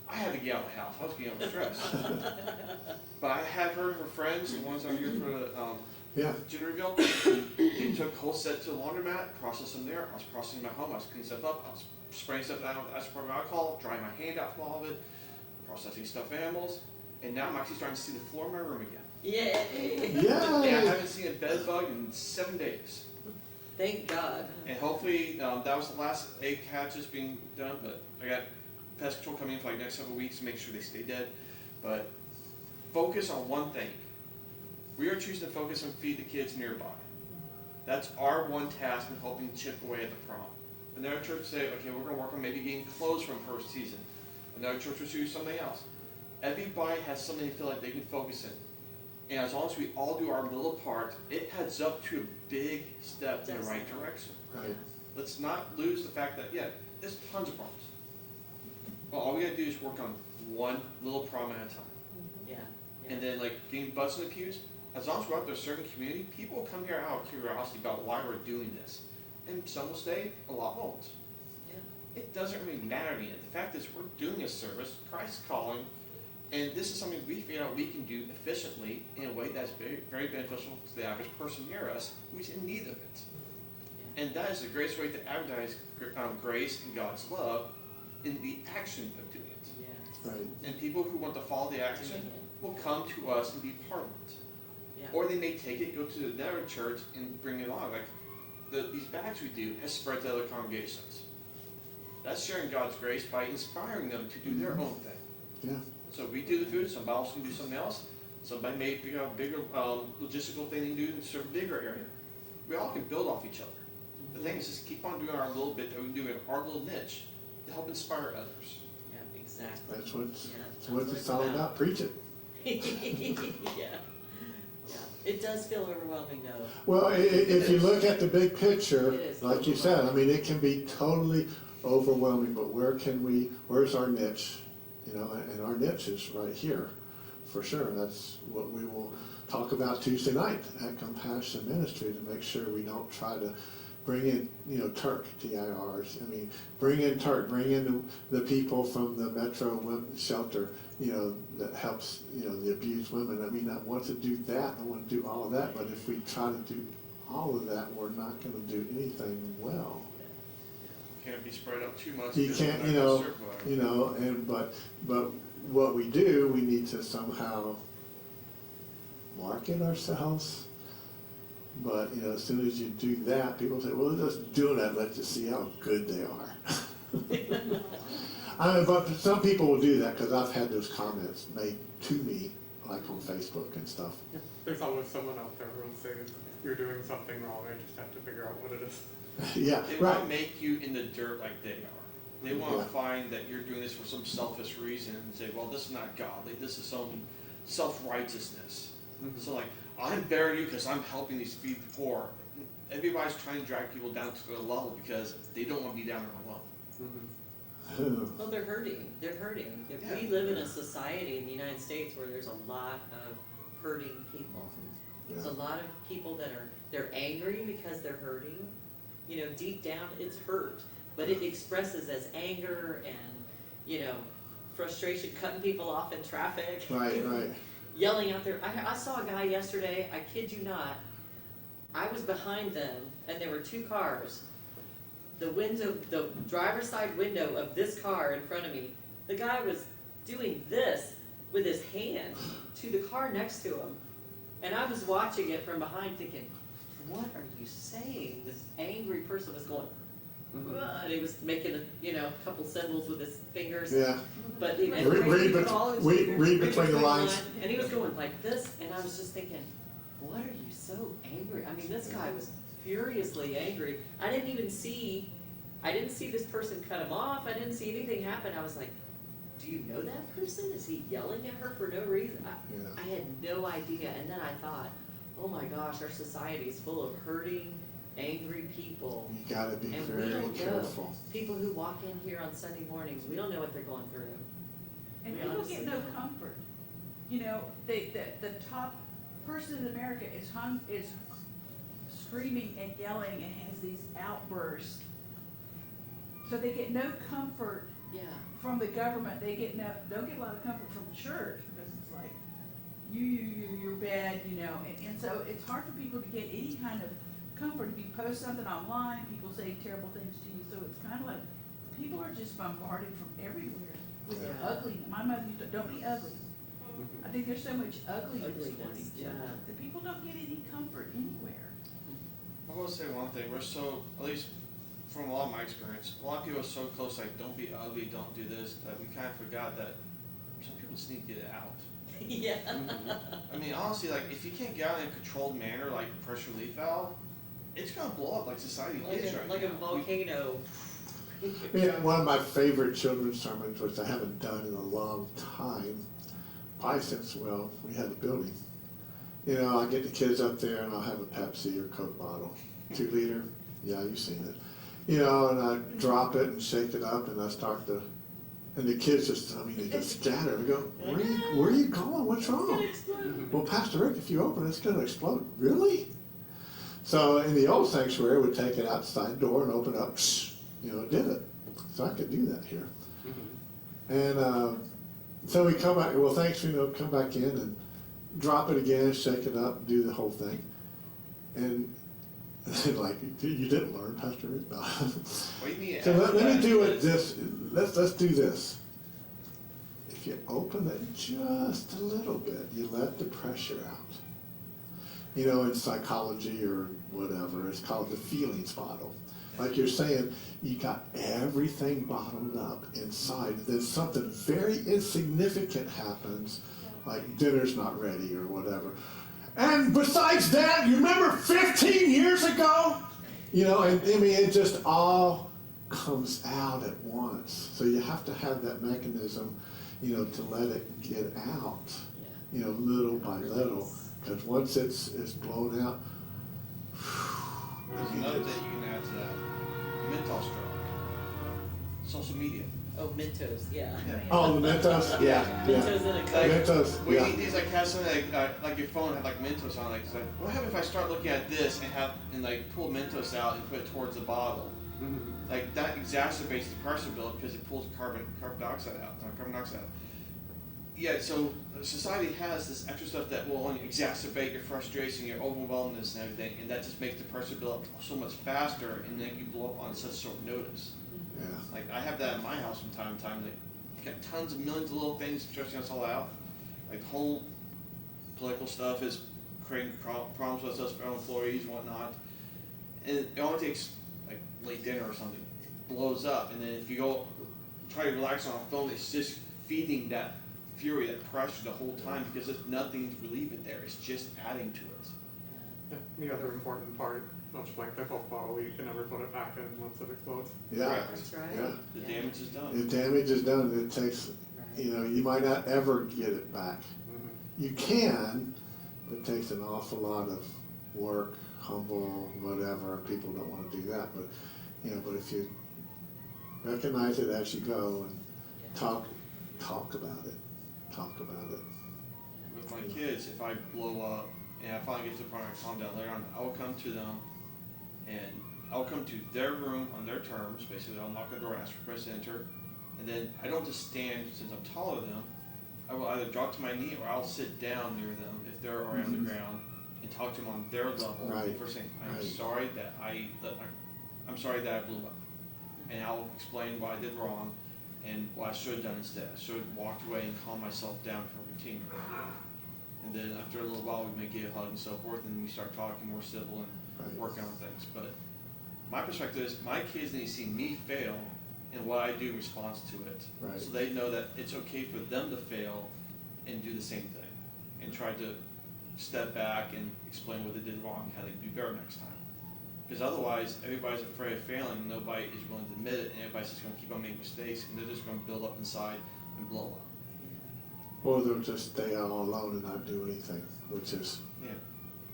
I had to get out of the house. I was getting stressed. But I had her and her friends, the ones that were here for the Yeah. gender reveal, they took whole set to the laundromat, processed them there. I was processing my home, I was cleaning stuff up, I was spraying stuff down with isopropyl alcohol, drying my hand out from all of it, processing stuffed animals, and now I'm actually starting to see the floor of my room again. Yay! And I Yay! haven't seen a bed bug in 7 days. Thank God. And hopefully, that was the last egg hatches being done, but I got pest control coming in for like the next several weeks to make sure they stay dead. But focus on one thing. We are choosing to focus and feed the kids nearby. That's our one task in helping chip away at the problem. Another church say, okay, we're going to work on maybe getting clothes from first season. Another church will choose something else. Everybody has something they feel like they can focus in. And as long as we all do our little part, it heads up to a big step in the right direction. Right. Let's not lose the fact that, yeah, there's tons of problems. But all we gotta do is work on one little problem at a time. Yeah, yeah. And then like getting butts in the pews, as long as we're out there serving community, people will come here out of curiosity about why we're doing this. And some will stay, a lot won't. Yeah. It doesn't really matter to me. The fact is we're doing a service, Christ's calling, and this is something we figure out we can do efficiently in a way that's very, very beneficial to the average person near us who's in need of it. And that is the greatest way to advertise grace and God's love in the action of doing it. Yes. Right. And people who want to follow the action Doing it. will come to us and be part of it. Yeah. Or they may take it, go to another church, and bring it along. Like these bags we do has spread to other congregations. That's sharing God's grace by inspiring them to do their own thing. Yeah. So we do the food, somebody else can do something else. Somebody may figure out a bigger logistical thing they can do and serve a bigger area. We all can build off each other. The thing is just keep on doing our little bit that we can do in our little niche to help inspire others. Yeah, exactly. That's what it's all about. Preach it. Yeah. Yeah. It does feel overwhelming though. Well, if you look at the big picture, It is. like you said, I mean, it can be totally overwhelming, but where's our niche? You know, and our niche is right here, for sure. That's what we will talk about Tuesday night at Compassion Ministry, to make sure we don't try to bring in, Turk, TIRs. I mean, bring in Turk, bring in the people from the Metro Shelter, that helps, the abused women. I mean, I want to do that, I want to do all of that, but if we try to do all of that, we're not going to do anything well. Can't be spread out too much. You because can't, we're not gonna circulate. but what we do, we need to somehow market ourselves. But, as soon as you do that, people say, well, just doing that, let's just see how good they are. I mean, but some people will do that, because I've had those comments made to me, like on Facebook and stuff. There's always someone out there who will say you're doing something wrong, I just have to figure out what it is. Yeah, They right. want to make you in the dirt like they are. They want Yeah. to find that you're doing this for some selfish reason and say, well, this is not godly. This is some self-righteousness. So like, I'm better than you because I'm helping these feed the poor. Everybody's trying to drag people down to their level because they don't want to be down there alone. Well, they're hurting. They're hurting. If we Yeah. live in a society in the United States where there's a lot of hurting people. There's a lot of people they're angry because they're hurting. Deep down it's hurt, but it expresses as anger and, frustration, cutting people off in traffic. Right. Yelling out there. I saw a guy yesterday, I kid you not, I was behind them and there were two cars. The driver's side window of this car in front of me, the guy was doing this with his hand to the car next to him. And I was watching it from behind thinking, what are you saying? This angry person was going, "Ugh," and he was making a couple symbols with his fingers. Yeah. But he was Read read between the lines. and he was going like this, and I was just thinking, what are you so angry? I mean, this guy was furiously angry. I didn't see this person cut him off. I didn't see anything happen. I was like, do you know that person? Is he yelling at her for no reason? I had no idea. And then I thought, oh my gosh, our society is full of hurting, angry people. You gotta be And we very don't careful. know. People who walk in here on Sunday mornings, we don't know what they're going through. And We people honestly get no don't. comfort. The top person in America is screaming and yelling and has these outbursts. So they get no comfort Yeah. from the government. Don't get a lot of comfort from the church, because it's like, you're bad, and so it's hard for people to get any kind of comfort. If you post something online, people say terrible things to you, so it's kind of like, people are just bombarded from everywhere with their Yeah. ugly. My mother used to, don't be ugly. I think there's so much ugliness toward Ugliness, each other. yeah. The people don't get any comfort anywhere. I will say one thing, we're so, at least from a lot of my experience, a lot of people are so close, like, don't be ugly, don't do this, that we kind of forgot that some people just need to get it out. Yeah. I mean, honestly, like, if you can't get out in a controlled manner, like pressure relief valve, it's gonna blow up like society is right Like now. a volcano. Yeah, one of my favorite children's sermons, which I haven't done in a long time, probably since, we had the building. I get the kids up there and I'll have a Pepsi or Coke bottle, 2 liter, yeah, you've seen it. you know, and I drop it and shake it up, and I start to, and the kids just, I mean, they just scatter and go, where are you going? What's wrong? Well, Pastor Rick, if you open it, it's going to explode. Really? So in the old sanctuary, we'd take it outside door and open up, you know, it did it. So I could do that here. And so we come back, well, thanks, you know, come back in and drop it again, shake it up, do the whole thing. And like, you didn't learn, Pastor Rick? No. What do you mean? So let me do it this, let's do this. If you open it just a little bit, you let the pressure out. You know, in psychology or whatever, it's called the feelings bottle. Like you're saying, you got everything bottled up inside, and then something very insignificant happens, like dinner's not ready or whatever. And besides that, you remember 15 years ago? You know, and I mean, it just all comes out at once. So you have to have that mechanism, you know, to let it get out, you know, little by little. Because once it's blown out, There's another thing you can add to that. Mental stroke. Social media. Oh, Mentos, yeah. oh, the Mentos, yeah. Mentos in a cup. Mentos, We yeah. need these like have something like your phone had like Mentos on it. It's like, what happens if I start looking at this and like pull Mentos out and put it towards the bottle? Like that exacerbates the pressure build because it pulls carbon dioxide out. Yeah, so society has this extra stuff that will only exacerbate your frustration, your overwhelmness and everything, and that just makes the pressure build up so much faster and then you blow up on such short notice. Yeah. Like I have that in my house from time to time. Like you got tons of millions of little things stressing us all out. Like the whole political stuff is creating problems with us for our employees and whatnot. And it only takes like late dinner or something, it blows up, and then if you go try to relax on a phone, it's just feeding that fury, that pressure the whole time because there's nothing to relieve it there. It's just adding to it. Yeah, the other important part, much like the Coke bottle, you can never put it back in once it explodes. Yeah. Correct. That's right. Yeah. The damage is done. The damage is done. It takes, you know, you might not ever get it back. You can, but it takes an awful lot of work, humble, whatever. People don't want to do that, but you know, but if you recognize it as you go and talk about it. With my kids, if I blow up and I finally get to the point where I calm down later on, I will come to them and I'll come to their room on their terms. Basically, I'll knock on the door, ask for permission to enter, and then I don't just stand since I'm taller than them. I will either drop to my knee or I'll sit down near them if they're already on the ground and talk to them on their level. Right. First thing, I'm Right. sorry that I'm sorry that I blew up, and I'll explain what I did wrong and what I should have done instead. I should have walked away and calmed myself down for routine. And then after a little while, we may get a hug and so forth, and we start talking more civil and Right. working on things. But my perspective is my kids need to see me fail and what I do in response to it. Right. So they know that it's okay for them to fail and do the same thing and try to step back and explain what they did wrong and how they can do better next time. Because otherwise, everybody's afraid of failing, and nobody is willing to admit it, and everybody's just going to keep on making mistakes, and they're just going to build up inside and blow up. Or they'll just stay all alone and not do anything, which is, Yeah,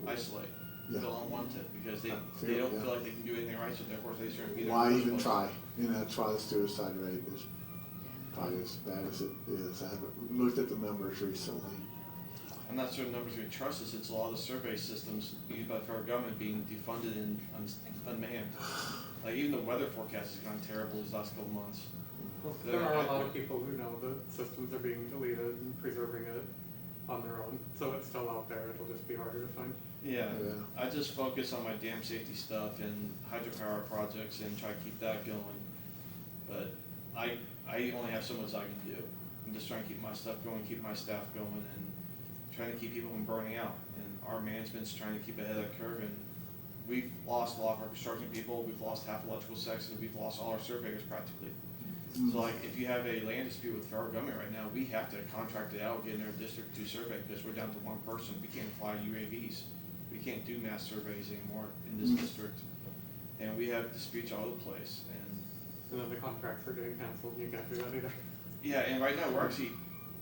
isolate, Yeah. feel unwanted, because they Feel- don't yeah. feel like they can do anything right, so therefore they shouldn't be there. why in the even first try? place. You know, that's why the suicide rate is probably as bad as it is. I haven't looked at the numbers recently. I'm not sure the numbers we trust is it's a lot of the survey systems used by the federal government being defunded and unmanned. Like even the weather forecast has gone terrible these last couple months. There are a lot of people who know that systems are being deleted and preserving it on their own, so it's still out there, it'll just be harder to find. Yeah, Yeah. I just focus on my dam safety stuff and hydropower projects and try to keep that going. But I only have so much I can do. I'm just trying to keep my stuff going, keep my staff going, and trying to keep people from burning out. And our management's trying to keep ahead of that curve. And we've lost a lot of our construction people. We've lost half electrical sections. We've lost all our surveyors practically. So like if you have a land dispute with the federal government right now, we have to contract it out, get in our district to survey because we're down to one person. We can't fly UAVs. We can't do mass surveys anymore in this district. And we have disputes all over the place. And then the contracts are getting canceled and you can't do that either. Yeah, and right now we're actually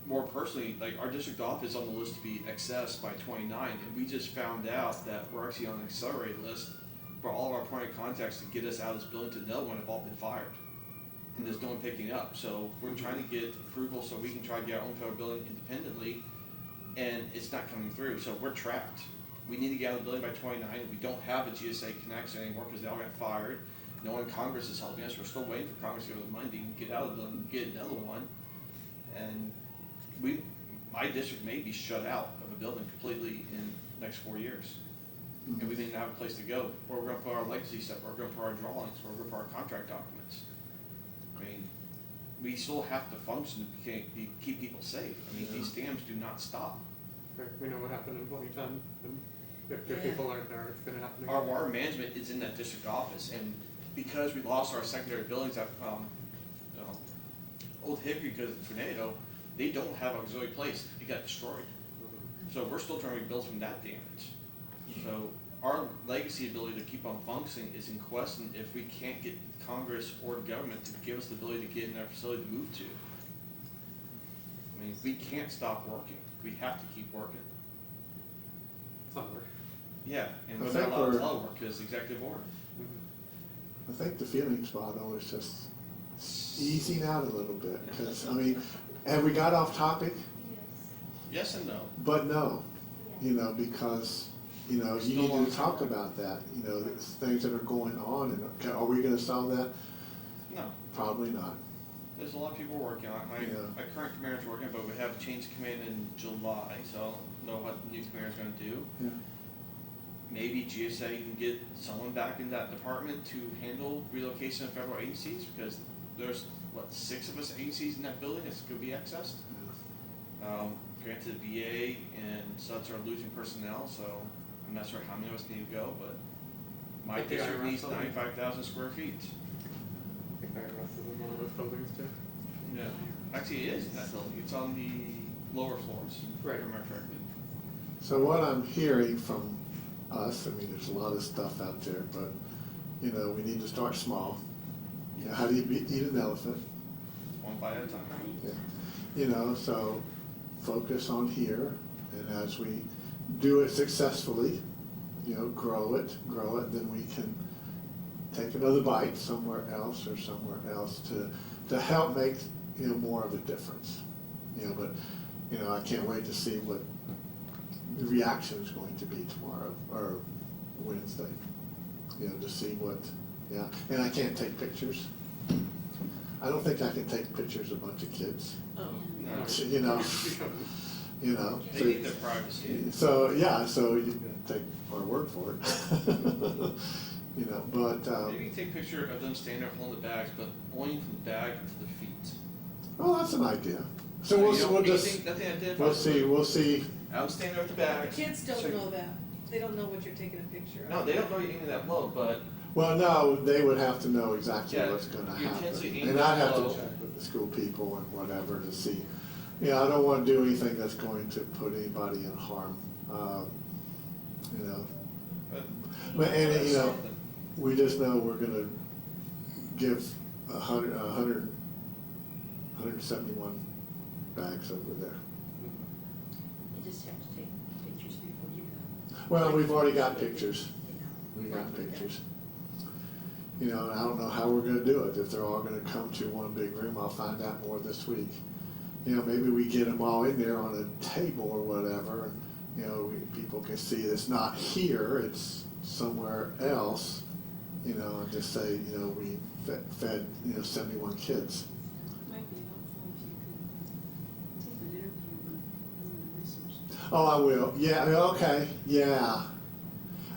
more personally, like our district office is on the list to be accessed by 29, and we just found out that we're actually on an accelerated list for all of our point of contacts to get us out of this building to another one have all been fired. And there's no one picking up, so we're trying to get approval so we can try to get our own federal building independently, and it's not coming through, so we're trapped. We need to get out of the building by 29, and we don't have a GSA connection anymore because they all got fired. No one in Congress is helping us, we're still waiting for Congress to give us money to get out of the building, and get another one. And my district may be shut out of a building completely in the next 4 years. And we didn't have a place to go, where we're gonna put our legacy stuff, where we're gonna put our drawings, where we're gonna put our contract documents. I mean, we still have to function to keep people safe. I mean, these dams do not stop. Right, we know what happened in 2010, and if Yeah. people aren't there, it's gonna happen again. Our water management is in that district office, and because we lost our secondary buildings at, Old Hickory because of the tornado, they don't have auxiliary place, it got destroyed. So we're still trying to rebuild from that damage. So our legacy ability to keep on functioning is in question if we can't get Congress or the government to give us the ability to get in our facility to move to. I mean, we can't stop working, we have to keep working. Somewhere. Yeah, and I we're think not allowed to we're- telework because executive order. I think the feeling spot is just easing out a little bit, because, I mean, have we got off topic? Yes. Yes and no. But no, you know, because, you know, you need to talk about that, you know, there's things that are going on, and are we gonna solve that? No. Probably not. There's a lot of people working on it. Yeah. My current commander's working, but we have changed command in July, so I don't know what the new commander's gonna do. Yeah. Maybe GSA can get someone back in that department to handle relocation of federal agencies, because there's, what, 6 of us agencies in that building that's gonna be accessed? Granted, VA and such are losing personnel, so I'm not sure how many of us need to go, but my But the district IRS needs only- 95,000 square feet. I think the IRS is in one of those buildings too. Yeah, actually it is in that building, it's on the lower floors, if I Right. remember correctly. So what I'm hearing from us, I mean, there's a lot of stuff out there, but, you know, we need to start small. You know, how do you eat an elephant? One bite at a time. Yeah. You know, so focus on here, and as we do it successfully, you know, grow it, then we can take another bite somewhere else to help make, you know, more of a difference. You know, but, you know, I can't wait to see what the reaction is going to be tomorrow or Wednesday. You know, to see what, yeah, and I can't take pictures. I don't think I can take pictures of a bunch of kids. Oh, No, You know, you know. they need their privacy. So, yeah, so you can take our word for it. You know, but, Maybe you can take a picture of them standing there holding the bags, but only from the bag to the feet. well, that's an idea. So You we'll don't- just, nothing identifies. we'll see. I'm standing there with the The bags. kids don't So- know that. They don't know what you're taking a picture of. No, they don't know you're aiming that low, but Well, no, they would have to know exactly Yeah, what's gonna you happen. intensely aim And I'd have low. to check with the school people and whatever to see. You know, I don't wanna do anything that's going to put anybody in harm, you know. But, and, you know, we just know we're gonna give 171 bags over there. You just have to take pictures before you go. Well, we've already got pictures. You know. We got pictures. You know, and I don't know how we're gonna do it. If they're all gonna come to one big room, I'll find out more this week. You know, maybe we get them all in there on a table or whatever, and, you know, people can see it's not here, it's somewhere else. You know, and just say, you know, we fed, you know, 71 kids. Might be helpful if you could take an interview with one of the resources. Oh, I will. Yeah, okay, yeah.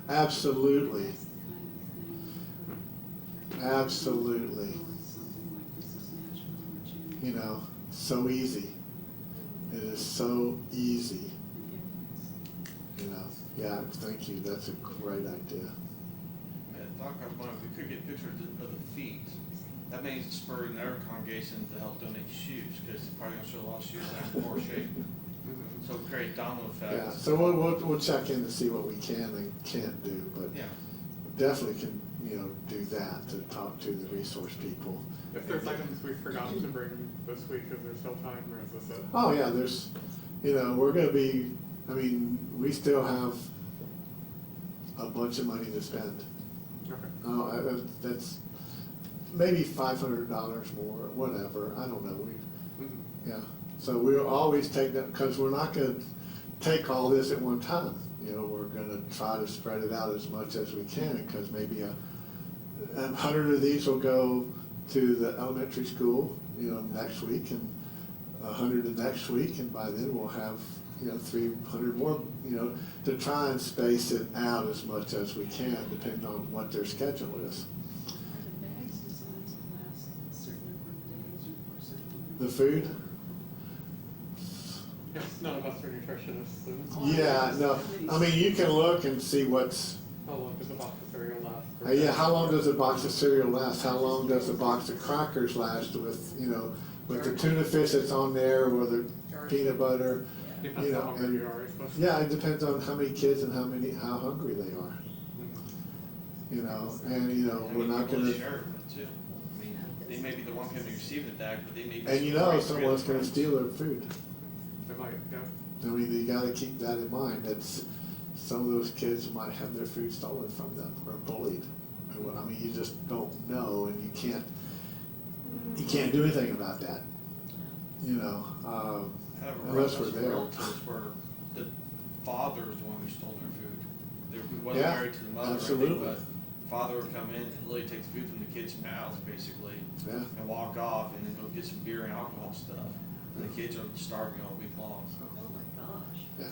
Absolutely. That's the kind of thing. Absolutely. Something like this is Nashville or June. You know, so easy. It is so easy, you know. Yeah, thank you. That's a great idea. Doc, I was wondering if we could get pictures of the feet. That may spur another congregation to help donate shoes, because they're probably gonna show a lot of shoes that are in poor shape. So create domino effect. Yeah, so we'll check in to see what we can and can't do, but Yeah. definitely can, you know, do that, to talk to the resource people. If there's items we've forgotten to bring this week, is there still time, or is this it? Oh, yeah, there's, you know, we're gonna be, I mean, we still have a bunch of money to spend. Okay. That's maybe $500 more, whatever, I don't know, Mhm. yeah. So we'll always take that, because we're not gonna take all this at one time. You know, we're gonna try to spread it out as much as we can, because maybe 100 of these will go to the elementary school, you know, next week, and 100 the next week, and by then we'll have, you know, 300 more, you know, to try and space it out as much as we can, depending on what their schedule is. Are the bags designed to last a certain number of days or for a certain number The of food? Yes, none of us are nutritionists, and Yeah, no, I mean, you can look and see what's, how long does a box of cereal last? yeah, how long does a box of cereal last? How long does a box of crackers last with, you know, with the tuna fish that's on there, or the peanut butter? Depends You know, how hungry and- you are, I suppose. Yeah, it depends on how many kids and how hungry they are, Mhm. you know, and, you know, How we're many not people gonna, share it with too? I mean, they may be the one coming to receive the bag, but they may be. and you know, someone's gonna steal their food. They might, yeah. I mean, you gotta keep that in mind, that's, some of those kids might have their food stolen from them or bullied. I mean, you just don't know, and you can't do anything about that, you know, I have a unless we're relative there. relatives where the father is the one who stole their food. He wasn't Yeah, married to the mother or absolutely. anything, but father would come in and literally take the food from the kid's mouth, basically, Yeah, and walk off and then go get some beer and alcohol stuff. And the kids are starving all week long. Oh my gosh, yeah.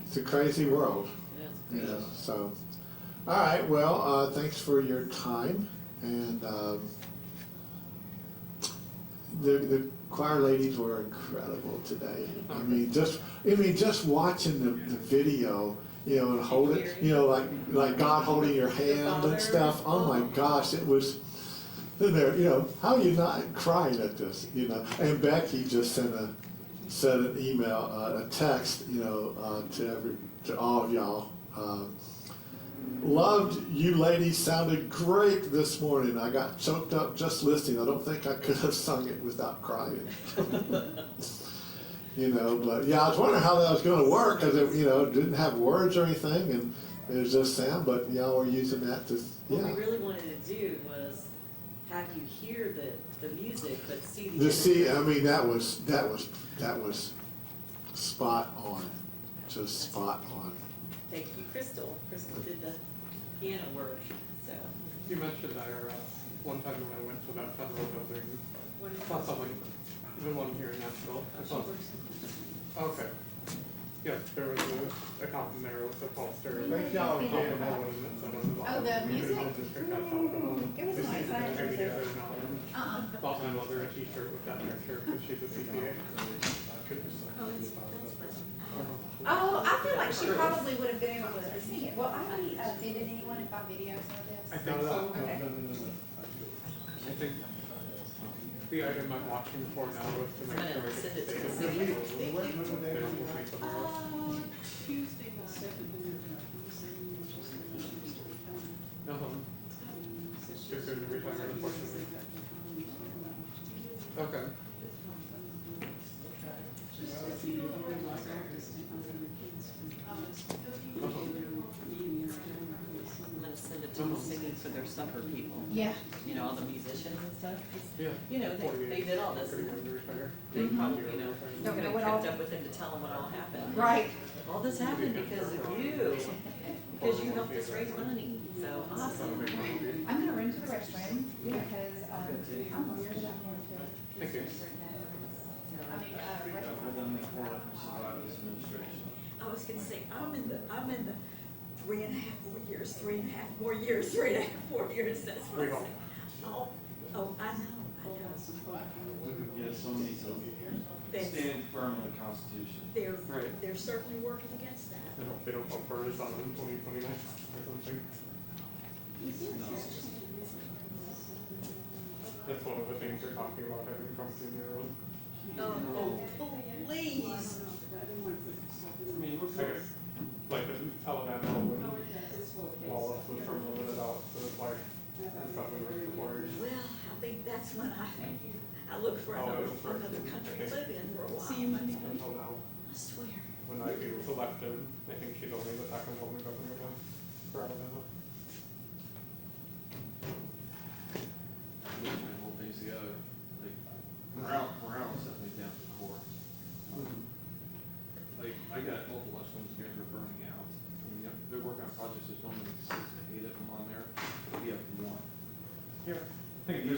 It's a crazy world, that's you crazy. know, so. All right, well, thanks for your time, and, the choir ladies were incredible today. I mean, just watching the video, you know, and holding, you know, like God holding your hand and stuff. Oh my gosh, it was, there, you know, how are you not crying at this, you know? And Becky just sent an email, a text, you know, to all of y'all. Loved you ladies, sounded great this morning. I got choked up just listening. I don't think I could have sung it without crying. You know, but yeah, I was wondering how that was gonna work, cause it, you know, didn't have words or anything, and it was just sound, but y'all were using that to, What we yeah. really wanted to do was have you hear the music, but see the. I mean, that was spot on, just spot on. Thank you, Crystal. Crystal did the piano work, so. You mentioned IRS one time when I went to that federal building, What is not something, the one here in Nashville. I She thought- works in Okay. Yeah, there was a accountant there with a poster. Thank y'all Oh, again. The music? It was nice. I had to Bought my mother a t-shirt with that picture because she's a CPA. Oh, I feel like she probably would have been able to sing it. Well, I already offended anyone if I video some of I this. think so. Okay. I think the item I'm watching for now is to make I'm sure gonna it's send it to safe. the city. They don't put me somewhere else. Tuesday the second, and then she said that she was still coming. Uh-huh. And so she Just was- in retirement, unfortunately. Okay. She said she would come in Los Angeles to help her kids from college. And they were meeting in Denver this I'm summer. gonna send it to the singing for their supper people. Yeah. You know, all the musicians and stuff. 'cause, Yeah. You know, they did all this. Pretty and young to retire. They probably, you know, Don't know they what all- kept up with them to tell them what all happened. Right. All this happened because of you, because you helped us raise money, so awesome. I'm gonna run to the restroom because, I'm weird about going to. Thank you. I mean, I was gonna say, I'm in the 3.5 more years, 3.5 more years, 3.5 more years, that's what We I all- said. Oh, I know. Yes, some need to That's- stand firm on the Constitution. Right. They're certainly working against that. They don't vote for us on 2029 or something. That's one of the things they're talking about having Trump Jr. on. Oh, please. I mean, I guess, like in Alabama, when Wallace was from limited out, so it's like, stuff we were supporting. Well, I think that's when I look for another country to live in for a while. See you Monday. Until now, I swear. when Ivy was elected, I think she's only the second woman governor now for Alabama.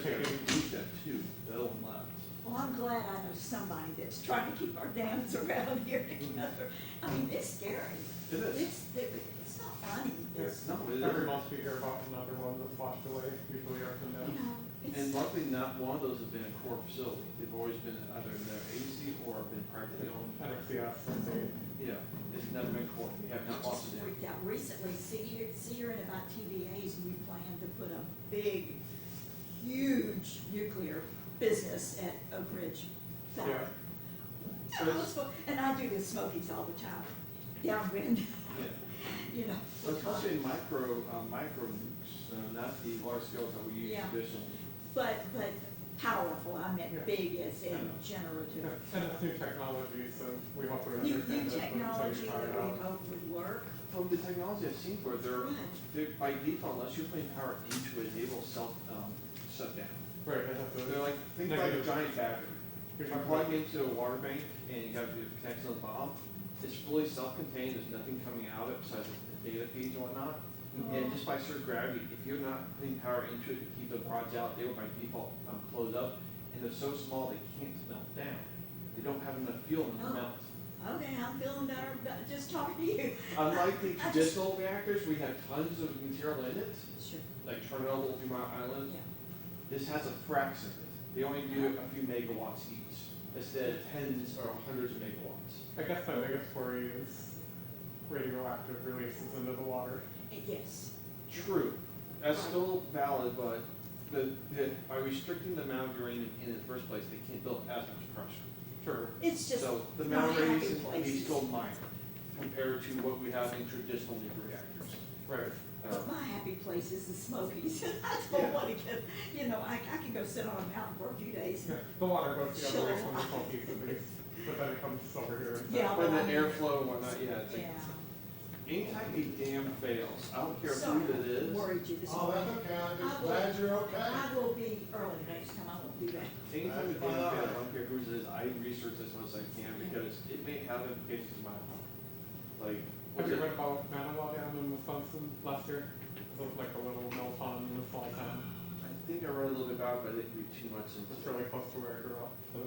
taking, Use that too, Bill and left. Well, I'm glad I know somebody that's trying to keep our dams around here together. I mean, it's scary. It is. It's not funny. It's, No, it every is. month you hear about another one that's washed away, usually are you condemned. know, it's. And luckily, not one of those has been a core facility. They've always been either in their agency or been privately owned. NRCS, they, Yeah, it's never been core. We have I not lost just a dam. freaked out recently, hearing about TVAs, we plan to put a big, huge nuclear business at Oak Ridge Valley. Yeah. And I was go- and I do the Smokies all the time, downwind, Yeah. you know. But especially micro nukes, not the large scales that we use Yeah. traditionally. But powerful, I meant Yeah. big as in I know. generative. yeah, and it's new technologies, and we hope we New understand it, but until technology you try that it we out. hope would work. From the technology I've seen for it, they're by default, unless you're putting power into it, they will shut down. Right, it has They're a, like, think like a Negative. giant battery. you're If you talking plug about, into a water bank and you have the connection on the bottom, it's fully self-contained, there's nothing coming out of it besides the data feeds and whatnot. And just by sheer gravity, if you're not putting power into it to keep the rods out, they will by default close up. And they're so small, they can't melt down. They don't have enough fuel in them to Oh. melt. Okay, I'm feeling better about just talking to you. Unlike the traditional reactors, we have tons of material in it, Sure, like Chernobyl, 2 Mile Island. yeah. This has a fraction of it. They only do a few megawatts each, instead of tens or hundreds of megawatts. I guess my biggest worry is radioactive releases into the water. Yes, True, that's still valid, but by restricting the amount of uranium in the first place, they can't build as much pressure. Sure, it's just So the not amount of happy radiation is places. still minor compared to what we have in traditional nuclear reactors. right. But my happy place is the Smokies. I don't Yeah. want to get, you know, I can go sit on a mountain for a few days. Yeah, the water goes the other way Chill. from the Smokies at least, but then it comes over here. Yeah. When the I mean- airflow and whatnot, yeah, it's like, Yeah. anytime a dam fails, I don't care Sorry, who it is. worried you this Oh, morning. that's okay, I'm I just will- glad you're okay. I will be early next time, I won't do that. Anytime a That's dam fine. fails, I don't care whose it is, I research as much as I can because it may have implications to my home. Like, Have was you it, read about Manawa Dam in Wisconsin last year? It was like a little mill pond in a small town. I think I read a little bit about it, but I didn't read too much into It's it. really close to where I grew up, so